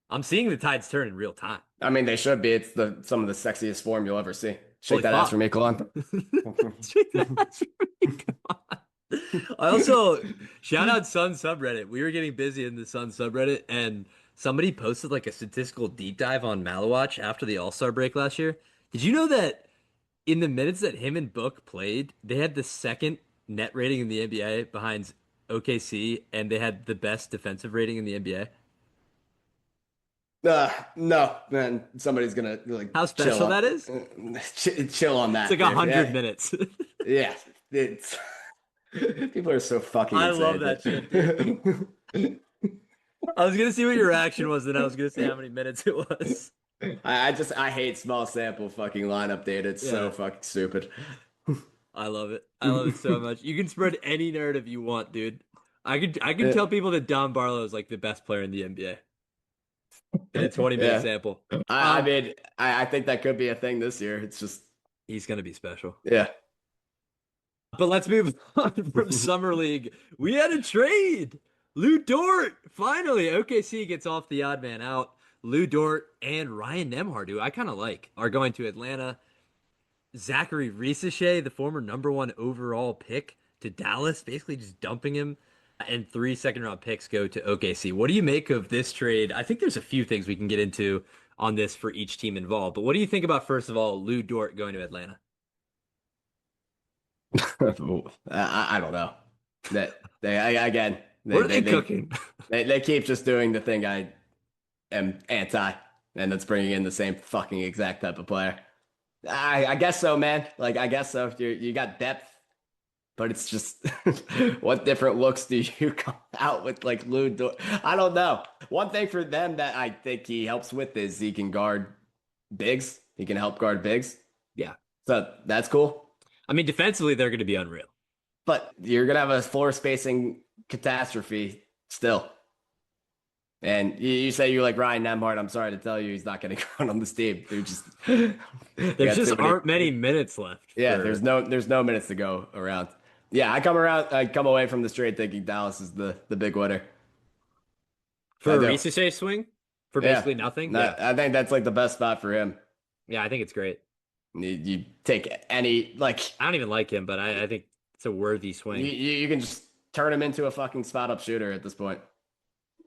I'm seeing the tides turn in real time. I mean, they should be. It's some of the sexiest form you'll ever see. Shake Holy that fuck. ass for me, Kalon. Come on. I also shout out Sun subreddit. We were getting busy in the Sun subreddit, and somebody posted like a statistical deep dive on Malawatch after the All-Star break last year. Did you know that in the minutes that him and Book played, they had the second net rating in the NBA behind OKC, and they had the best defensive rating in the NBA? No, man. Somebody's gonna like How chill special on, that is? chill on that. It's like dude. 100 Yeah. minutes. Yeah, it's people are so fucking I insane. love that shit, dude. I was gonna see what your reaction was, and I was gonna say how many minutes it was. I hate small sample fucking lineup data. It's so Yeah. fucking stupid. I love it. I love it so much. You can spread any narrative you want, dude. I could tell people that Don Barlow is like the best player in the NBA in a 20-minute Yeah. sample. I mean, I think that could be a thing this year. It's just, He's gonna be special. yeah. But let's move on from Summer League. We had a trade. Lu Dort finally. OKC gets off the odd man out. Lu Dort and Ryan Nembhard, who I kind of like, are going to Atlanta. Zaccharie Risacher, the former #1 overall pick, to Dallas, basically just dumping him. And 3 second-round picks go to OKC. What do you make of this trade? I think there's a few things we can get into on this for each team involved. But what do you think about, first of all, Lu Dort going to Atlanta? I don't know. Again, What are they cooking? They keep just doing the thing I am anti, and that's bringing in the same fucking exact type of player. I guess so, man. Like, I guess so. You got depth, but it's just what different looks do you come out with, like Lu Dort? I don't know. One thing for them that I think he helps with is he can guard bigs. He can help guard bigs. Yeah. So that's cool. I mean, defensively, they're going to be unreal. but you're gonna have a floor spacing catastrophe still. And you say you like Ryan Nembhard. I'm sorry to tell you, he's not getting run on this team. They're just they There got just too many. aren't many minutes left Yeah, for there's no minutes to go around. Yeah, I come away from the straight thinking Dallas is the big winner. I a do. Risacher swing for Yeah, basically nothing. Yeah. I think that's like the best spot for him. Yeah, I think it's great. You take any like I don't even like him, but I think it's a worthy you, swing. you can just turn him into a fucking spot up shooter at this point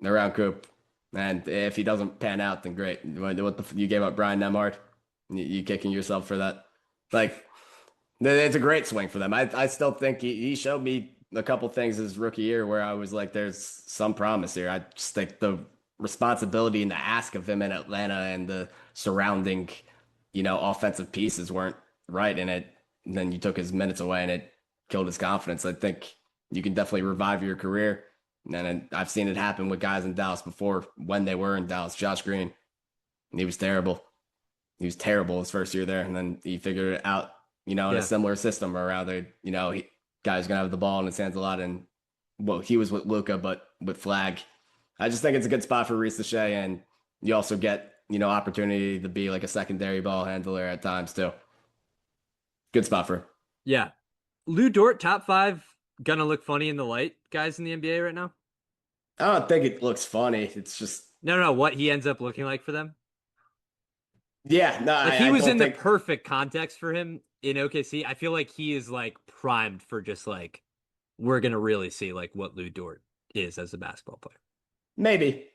around Coop. And if he doesn't pan out, then great. You gave up Brian Nemhard? You kicking yourself for that? Like it's a great swing for them. I still think he showed me a couple things his rookie year where I was like, there's some promise here. I just think the responsibility and the ask of him in Atlanta and the surrounding, offensive pieces weren't right in it. And then you took his minutes away and it killed his confidence. I think you can definitely revive your career. And I've seen it happen with guys in Dallas before when they were in Dallas. Josh Green, he was terrible. He was terrible his first year there. And then he figured it out, in a similar system or rather, guy's going to have the ball in his hands a lot. And well, he was with Luka, but with Flag. I just think it's a good spot for Reese Shea. And you also get, opportunity to be like a secondary ball handler at times too. Good spot for him. Yeah. Lu Dort, top 5, gonna look funny in the light, guys in the NBA right now? I don't think it looks funny. It's just No, what he ends up looking like for them. Yeah, no, Like he was in the perfect context for him in OKC. I feel like he is like primed for just like we're gonna really see like what Lu Dort is as a basketball player. Maybe.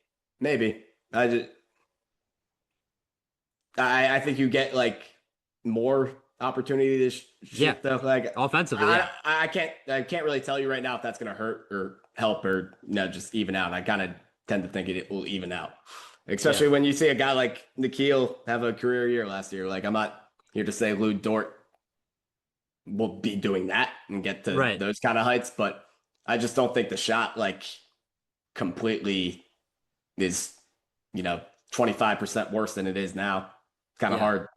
I think you get like more opportunity to shoot though. Like offensively, I can't really tell you right now if that's gonna hurt or help or just even out. I kind of tend to think it will even out. Especially when you see a guy like Nikhil have a career year last year. Like I'm not here to say Lu Dort will be doing that and get to those kind of heights, but I just don't think the shot like completely is 25% worse than it is now. It's kind of hard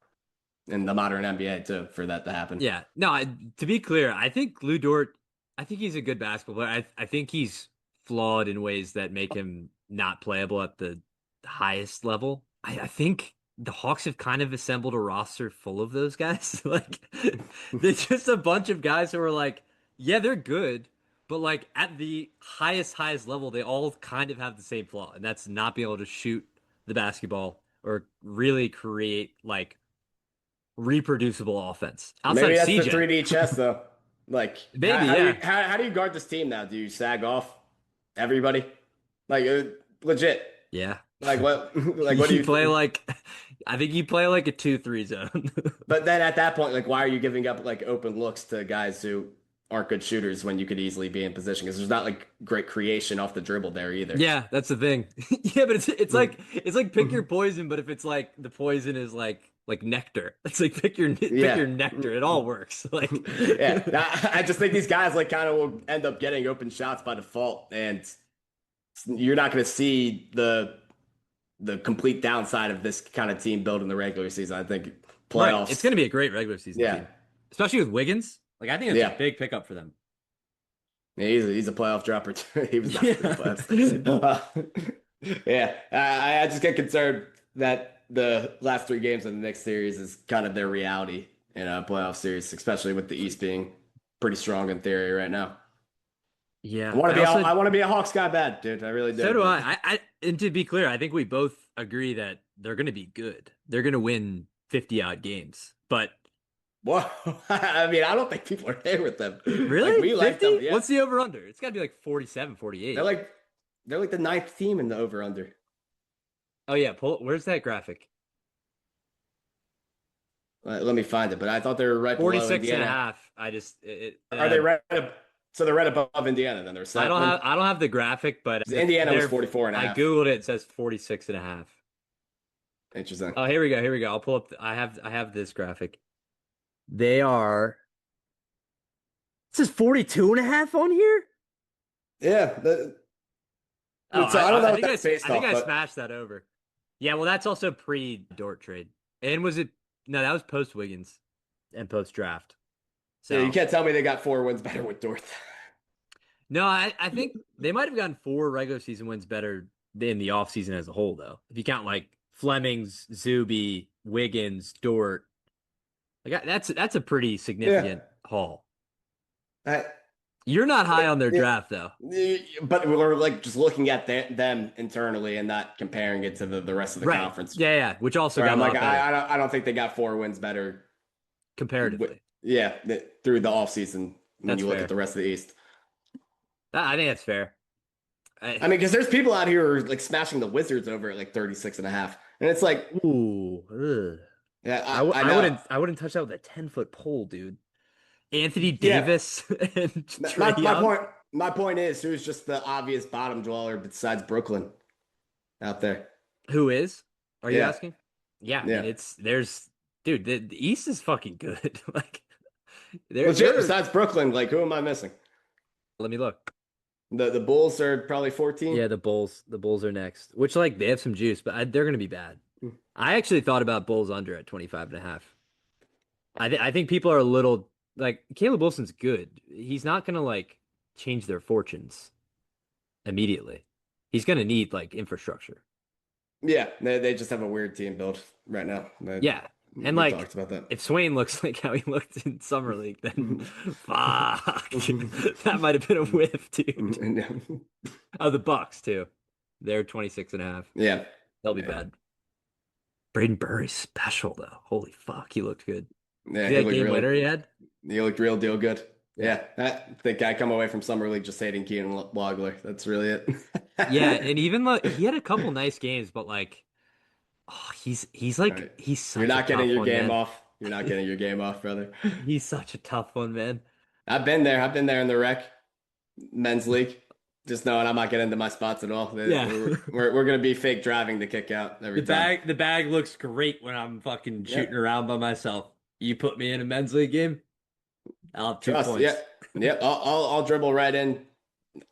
in the modern NBA for that to happen. Yeah. No, to be clear, I think Lu Dort, I think he's a good basketball player. I think he's flawed in ways that make him not playable at the highest level. I think the Hawks have kind of assembled a roster full of those guys. Like they're just a bunch of guys who are like, yeah, they're good, but like at the highest level, they all kind of have the same flaw, and that's not being able to shoot the basketball or really create like reproducible offense. Outside Maybe that's CJ. the 3D chess though. Like maybe how do you guard this team now? Do you sag off everybody? Like legit. Yeah. Like what? Like what do you play like? I think you play like a 2-3 zone. But then at that point, like, why are you giving up like open looks to guys who aren't good shooters when you could easily be in position? Because there's not like great creation off the dribble there either. Yeah, that's the thing. Yeah, but it's like pick your poison. But if it's like the poison is like nectar, it's like pick your nectar. It all works. Like I just think these guys like kind of will end up getting open shots by default, and you're not going to see the complete downside of this kind of team build in the regular season. I think playoffs. Right. It's going to be a great regular season team. Especially with Wiggins. Like I think it's a big pickup for them. Yeah, he's a playoff dropper too. He was not in the playoffs. I just get concerned that the last 3 games of the next series is kind of their reality in a playoff series, especially with the East being pretty strong in theory right now. Yeah, I want to be a Hawks guy bad, dude. I really do. So do I. And to be clear, I think we both agree that they're going to be good. They're going to win 50-odd games. But well, I mean, I don't think people are there with them. Really? Like, we like them. Yeah. What's the over/under? It's got to be like 47, 48. They're like the 9th team in the over/under. Oh yeah, where's that graphic? Let me find it. But I thought they were right 46 and a half. I just are they right? So they're right above Indiana, then they're I don't have the graphic, but Indiana was 44 and a half. I googled it. It says 46 and a half. Interesting. Oh, here we go. I'll pull up. I have this graphic. They are. It says 42 and a half on here. Yeah. I think I smashed that over. Yeah, well, that's also pre-Dort trade. And was it? No, that was post Wiggins and post draft. Yeah, you So can't tell me they got 4 wins better with Dort. no, I think they might have gotten 4 regular season wins better than the offseason as a whole, though. If you count like Flemings, Zuby, Wiggins, Dort, like that's a pretty Yeah. significant haul. I, You're not high on their yeah. draft, though. But we're like just looking at them internally and not comparing it to the rest of the Right. conference. Yeah, yeah. Which also Where got I'm a like, lot better I don't think they got 4 wins better. comparatively. Yeah, through the offseason when That's you look at fair. the rest of the East. I think that's fair. I mean, because there's people out here who are like smashing the Wizards over at like 36.5. And it's like, Ooh. Ugh. yeah, I I know. wouldn't touch that with a 10-foot pole, dude. Anthony Yeah. Davis and Trey My Young. point is who's just the obvious bottom dweller besides Brooklyn out there. Who is? Are you Yeah. asking? Yeah, I mean Yeah. it's there's dude, the East is fucking good. Like Legit, they're besides Brooklyn, like who am I missing? let me look. The Bulls are probably 14. Yeah, the Bulls are next, which like they have some juice, but they're gonna be bad. I actually thought about Bulls under at 25.5. I think people are a little like Caleb Wilson's good. He's not gonna like change their fortunes immediately. He's gonna need like infrastructure. Yeah, they just have a weird team build right now. Yeah. And We've like talked about that. if Swain looks like how he looked in summer league, then fuck. That might have been a whiff, dude. Oh, the Bucks too. They're 26.5. Yeah. They'll be Yeah. bad. Braden Burry's special though. Holy fuck, he looked good. Yeah, See that game winner he had? he looked real deal good. Yeah. Yeah. I think I come away from summer league just hating Keenan Wagler. That's really it. Yeah, and even like he had a couple nice games, but like oh, he's All like right. he's You're such a not getting tough your one, game man. off. You're not getting your game off, brother. He's such a tough one, man. I've been there. I've been there in the rec men's league. Just knowing I'm not getting into my spots at all. Yeah. We're gonna be fake driving to kick out every time. The bag looks great when I'm fucking shooting Yep. around by myself. You put me in a men's league game, I'll have 2 points. Yeah. Yep. I'll dribble right in,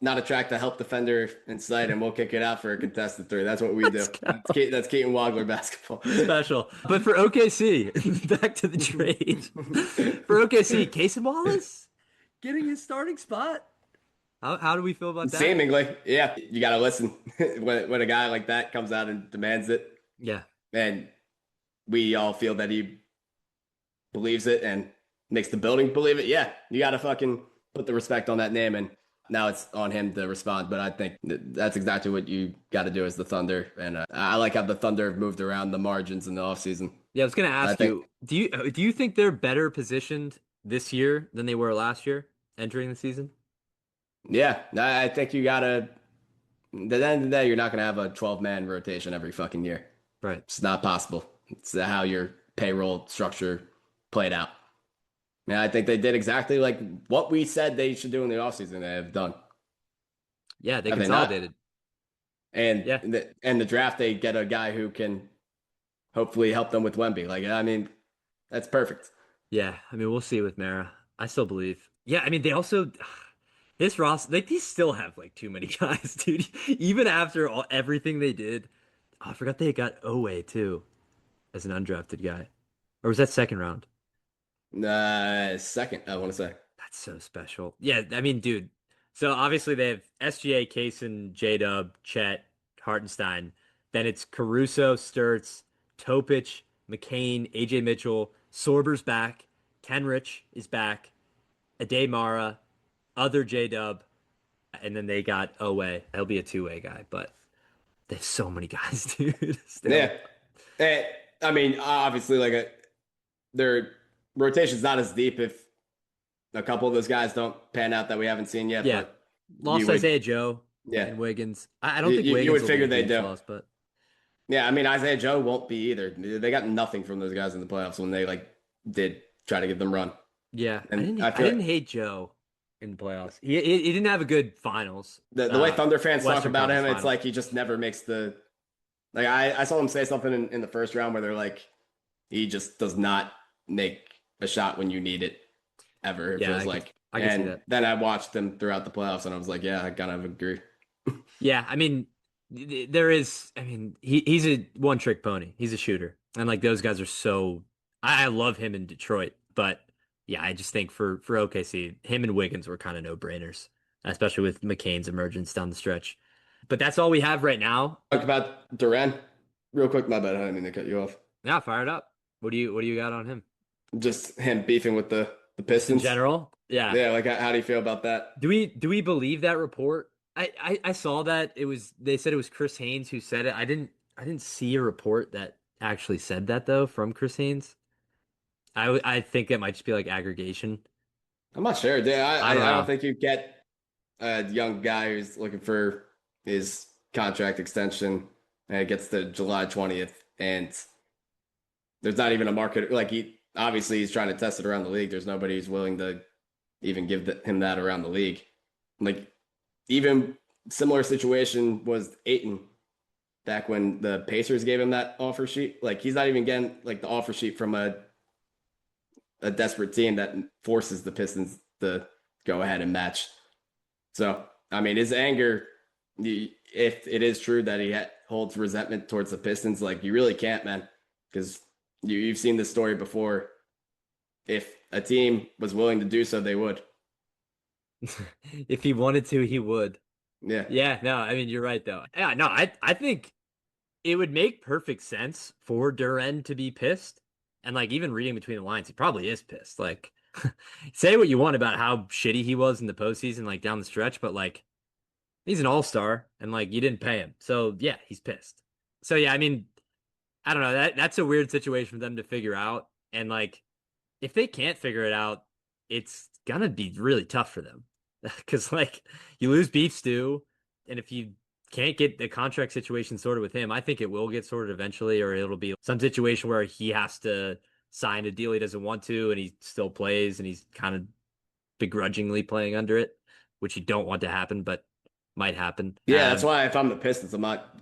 not attract a help defender in sight, and we'll kick it out for a contested three. That's what we do. Let's go. That's Keaton Wagler basketball. Special. But for OKC, back to the trade. For OKC, Casey Wallace getting his starting spot. How do we feel about that? Seemingly, yeah. You gotta listen when a guy like that comes out and demands it, Yeah. and we all feel that he believes it and makes the building believe it. Yeah, you gotta fucking put the respect on that name, and now it's on him to respond. But I think that's exactly what you got to do as the Thunder, and I like how the Thunder have moved around the margins in the offseason. Yeah, I was gonna ask you, do you think they're better positioned this year than they were last year entering the season? Yeah, I think you gotta. At the end of the day, you're not gonna have a 12-man rotation every fucking year. Right. It's not possible. It's how your payroll structure played out. And I think they did exactly like what we said they should do in the offseason. They have done. Yeah, they Have they not? consolidated. And Yeah. the draft, they get a guy who can hopefully help them with Wemby. Like, I mean, that's perfect. Yeah, I mean, we'll see with Mara. I still believe. Yeah, I mean, they also this roster, like, these still have like too many guys, dude. Even after everything they did. Oh, I forgot they got Owe too as an undrafted guy. Or was that second round? Second, I want to say. That's so special. Yeah, I mean, dude. So obviously they have SGA, Kaysen, J-Dub, Chet, Hartenstein. Then it's Caruso, Sturts, Topic, McCain, AJ Mitchell, Sorber's back, Kenrich is back, Ade Mara, other J-Dub, and then they got Owe. He'll be a two-way guy, but there's so many guys, dude. Still. Yeah. And, I mean, obviously, their rotation's not as deep if a couple of those guys don't pan out that we haven't seen yet. Yeah. But Lost would, Isaiah Joe yeah. and Wiggins. I don't think Wiggins you would will figure be a they huge do. loss, but Yeah, I mean, Isaiah Joe won't be either. They got nothing from those guys in the playoffs when they did try to give them run. yeah, And I didn't hate Joe in the playoffs. He didn't have a good finals. The way Thunder fans talk Western about him, Conference it's finals. like he just never makes the. Like I saw him say something in the first round where they're like, he just does not make a shot when you need it ever. It Yeah, feels like. I can see And that. then I watched them throughout the playoffs, and I was like, yeah, I kind of agree. Yeah, I mean, there is. I mean, he's a one-trick pony. He's a shooter, and like those guys are so. I love him in Detroit, but yeah, I just think for OKC, him and Wiggins were kind of no-brainers, especially with McCain's emergence down the stretch. But that's all we have right now. Talk about Duran real quick. My bad. I didn't mean to cut you off. Yeah, fire it up. What do you got on him? Just him beefing with the Just in Pistons. general? Yeah. Yeah, like how do you feel about that? Do we believe that report? I saw that they said it was Chris Haynes who said it. I didn't see a report that actually said that though from Chris Haynes. I think it might just be like aggregation. I'm not sure. Yeah, I don't I don't know. think you get a young guy who's looking for his contract extension and it gets to July 20th and there's not even a market. Like obviously he's trying to test it around the league. There's nobody who's willing to even give him that around the league. Like even similar situation was Aiton back when the Pacers gave him that offer sheet. Like he's not even getting like the offer sheet from a desperate team that forces the Pistons to go ahead and match. So, I mean, his anger, if it is true that he holds resentment towards the Pistons, like you really can't, man, because you've seen this story before. If a team was willing to do so, they would. If he wanted to, he would. Yeah. Yeah, no, I mean you're right though. Yeah, no, I think it would make perfect sense for Duren to be pissed. And like even reading between the lines, he probably is pissed. Like say what you want about how shitty he was in the postseason, like down the stretch, but like he's an all-star and like you didn't pay him. So yeah, he's pissed. So yeah, I mean, I don't know. That's a weird situation for them to figure out. And like if they can't figure it out, it's gonna be really tough for them. Because like you lose beef stew, and if you can't get the contract situation sorted with him, I think it will get sorted eventually, or it'll be some situation where he has to sign a deal he doesn't want to, and he still plays, and he's kind of begrudgingly playing under it, which you don't want to happen, but might happen. Yeah, that's why if I'm the Pistons, I'm not.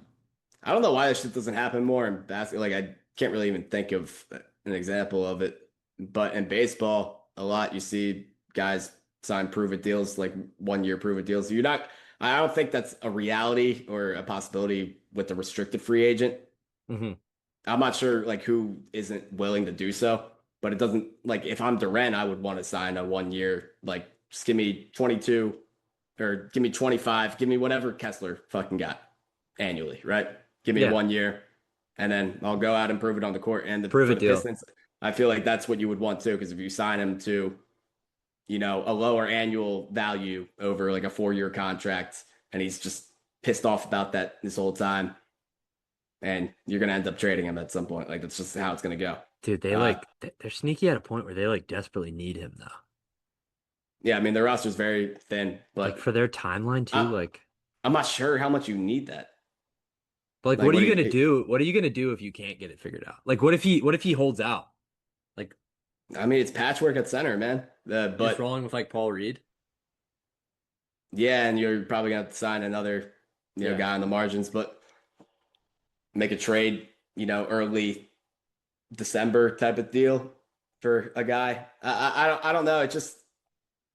I don't know why this shit doesn't happen more in basketball. Like I can't really even think of an example of it. But in baseball, a lot you see guys sign prove it deals, like 1 year prove it deals. You're not. I don't think that's a reality or a possibility with the restricted free agent. Hmm. I'm not sure like who isn't willing to do so, but it doesn't like if I'm Durant, I would want to sign a 1 year, like just give me 22 or give me 25, give me whatever Kessler fucking got annually, right? Give me Yeah, 1 year and then I'll go out and prove it on the court. And prove for it the deal. Pistons, I feel like that's what you would want too, because if you sign him to, a lower annual value over like a 4 year contract and he's just pissed off about that this whole time and you're going to end up trading him at some point. Like that's just how it's going to go. Dude, they Uh, like they're sneaky at a point where they like desperately need him though. yeah, I mean, the roster's very thin, Like but for their timeline too, I, like I'm not sure how much you need that. but like Like, what are what you do gonna you, do? What are you gonna do if you can't get it figured out? Like what if he holds out? Like I mean, it's patchwork at center, man. you're just But rolling with like Paul Reed? yeah, and you're probably going to have to sign another, Yeah. guy on the margins, but make a trade, early December type of deal for a guy. I don't know.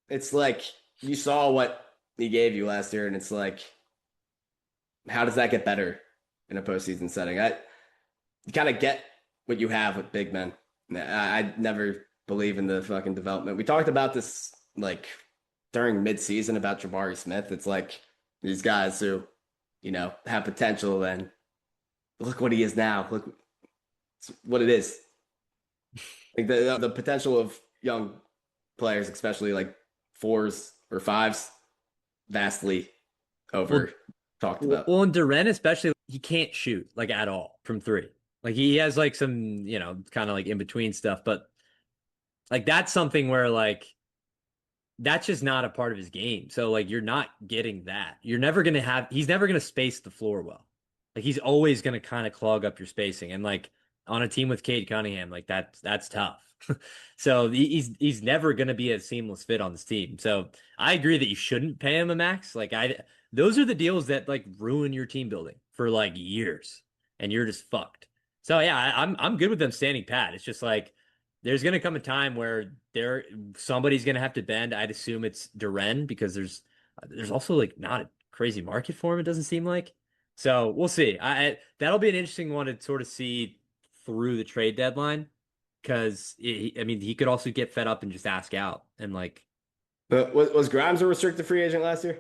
It's like you saw what he gave you last year, and it's like, how does that get better in a postseason setting? You kind of get what you have with big men. I never believe in the fucking development. We talked about this like during mid-season about Jabari Smith. It's like these guys who, have potential and look what he is now. Look what it is. Like the potential of young players, especially like fours or fives, vastly Well, over talked well, about. well, and Duren especially, he can't shoot like at all from three. Like he has like some, kind of like in between stuff, but like that's something where like that's just not a part of his game. So like you're not getting that. He's never gonna space the floor well. Like he's always gonna kind of clog up your spacing. And like on a team with Cade Cunningham, like that's tough. So he's never gonna be a seamless fit on this team. So I agree that you shouldn't pay him a max. Like those are the deals that like ruin your team building for like years and you're just fucked. So yeah, I'm good with them standing pat. It's just like there's gonna come a time where somebody's gonna have to bend. I'd assume it's Duren because there's also like not a crazy market for him. It doesn't seem like. So we'll see. That'll be an interesting one to sort of see through the trade deadline. because I mean, he could also get fed up and just ask out. And like Was Grimes a restricted free agent last year?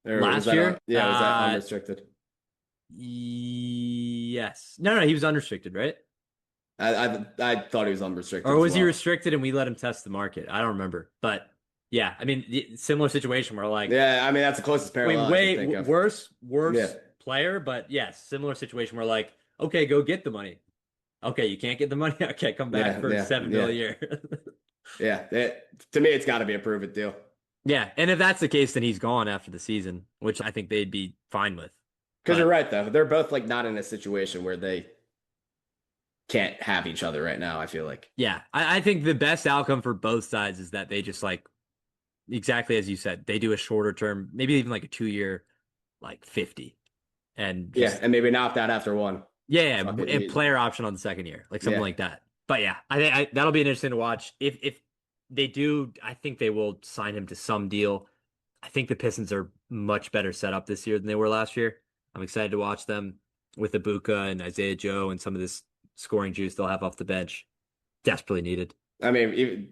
Or was last that year, was that unrestricted? yes, no, he was unrestricted, right? I thought he was unrestricted Or as was he well. restricted and we let him test the market? I don't remember, but yeah, I mean, similar situation where like, Yeah, I mean that's the closest I mean, parallel I can way think of. worse Yeah, player, but yes, similar situation where like, okay, go get the money. Okay, you can't get the money. Okay, come back yeah, for yeah, 7 million yeah, a year. yeah. To me, it's got to be a prove it deal. Yeah, and if that's the case, then he's gone after the season, which I think they'd be fine with. Because you're But right though, they're both like not in a situation where they can't have each other right now. I feel like. yeah, I think the best outcome for both sides is that they just like exactly as you said, they do a shorter term, maybe even like a 2 year, like 50, and Yeah, just and maybe knocked out after one. yeah, Fuck it. a player option on the second year, like something Yeah. like that. But yeah, I think that'll be interesting to watch. If they do, I think they will sign him to some deal. I think the Pistons are much better set up this year than they were last year. I'm excited to watch them with Ibuka and Isaiah Joe and some of this scoring juice they'll have off the bench. Desperately needed. I mean,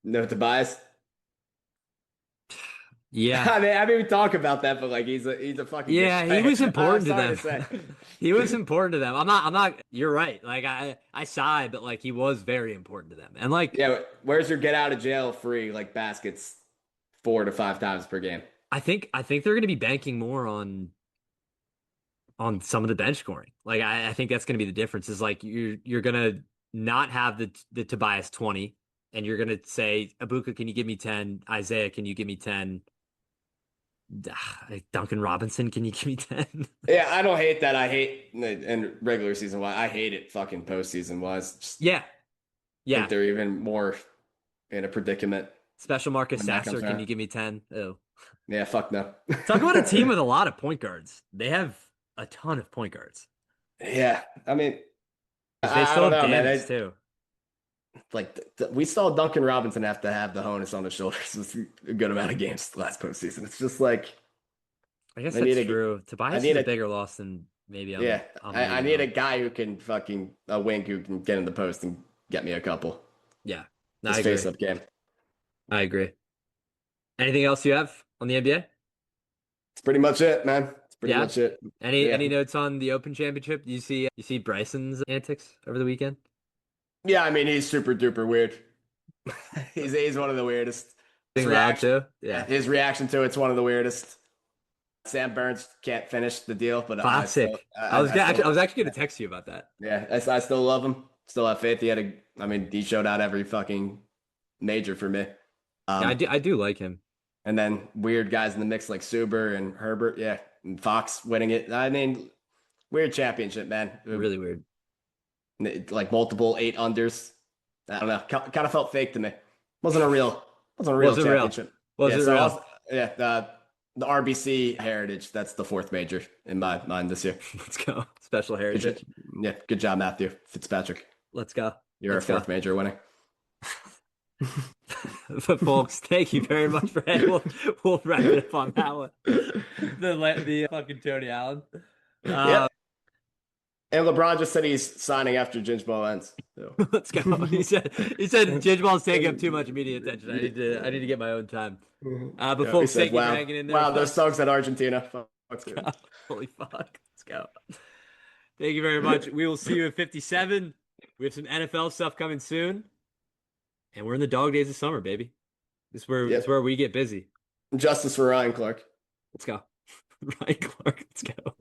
no Tobias. Yeah. I mean, we talk about that, but like he's a fucking good Yeah, he player. was I'm important to sorry them. to say. He was important to them. I'm not you're right. Like I sigh, but like he was very important to them. And like Yeah, where's your get out of jail free like baskets 4 to 5 times per game? I think they're gonna be banking more on some of the bench scoring. Like I think that's gonna be the difference is like you're gonna not have the Tobias 20 and you're gonna say, Abuka, can you give me 10? Isaiah, can you give me 10? Duncan Robinson, can you give me 10? Yeah, I don't hate that. I hate in regular season wise. I hate it fucking postseason wise. Just Yeah. think Yeah. they're even more in a predicament Special Marcus when that comes Sasser, can around. you give me 10? Oh. Yeah, fuck no. Talk about a team with a lot of point guards. They have a ton of point guards. Yeah, I mean, Because they I still don't have know, man. Gammons too. Like we saw Duncan Robinson have to have the onus on his shoulders with a good amount of games last postseason. It's just like I guess I need that's a true. I Tobias is need a a bigger loss than maybe yeah. I'm I reading need a on. guy who can fucking a wing who can get in the post and get me a couple. Yeah. No, I This agree. face up game. I agree. Anything else you have on the NBA? It's pretty much it, man. It's pretty Yeah. much it. Yeah. Any notes on the Open Championship? You see Bryson's antics over the weekend? Yeah, I mean he's super duper weird. He's one of the weirdest. His Being loud reaction too? Yeah. his reaction to it's one of the weirdest. Sam Burns can't finish the deal, but Classic. I still I was actually gonna text you about that. yeah, I still love him. Still have faith. I mean, he showed out every fucking major for me. Yeah, Um, I do like him. and then weird guys in the mix like Suber and Herbert. Yeah, and Fox winning it. I mean, weird championship, man. Really weird. Like multiple 8 unders. I don't know. Kind of felt fake to me. Wasn't a real Was it real? championship. Was Yeah. it So real? yeah, the RBC Heritage. That's the fourth major in my mind this year. Let's go. Special Good, heritage. yeah, good job, Matthew Fitzpatrick. Let's go. You're Let's a go. fourth major winning. But folks, thank you very much for we'll wrap it up on that one. The fucking Tony Allen. Yep. And LeBron just said he's signing after Ginge Ball ends. So. Let's go. He said Ginge Ball's taking up too much media attention. I need to get my own time. But Yeah, folks, said, thank you for wow, hanging in there. wow, those songs at Argentina. Fuck Let's go. Holy fuck. Let's go. Thank you very much. We will see you at 57. We have some NFL stuff coming soon. And we're in the dog days of summer, baby. It's where we get busy. Justice for Ryan Clark. Let's go. Ryan Clark, let's go.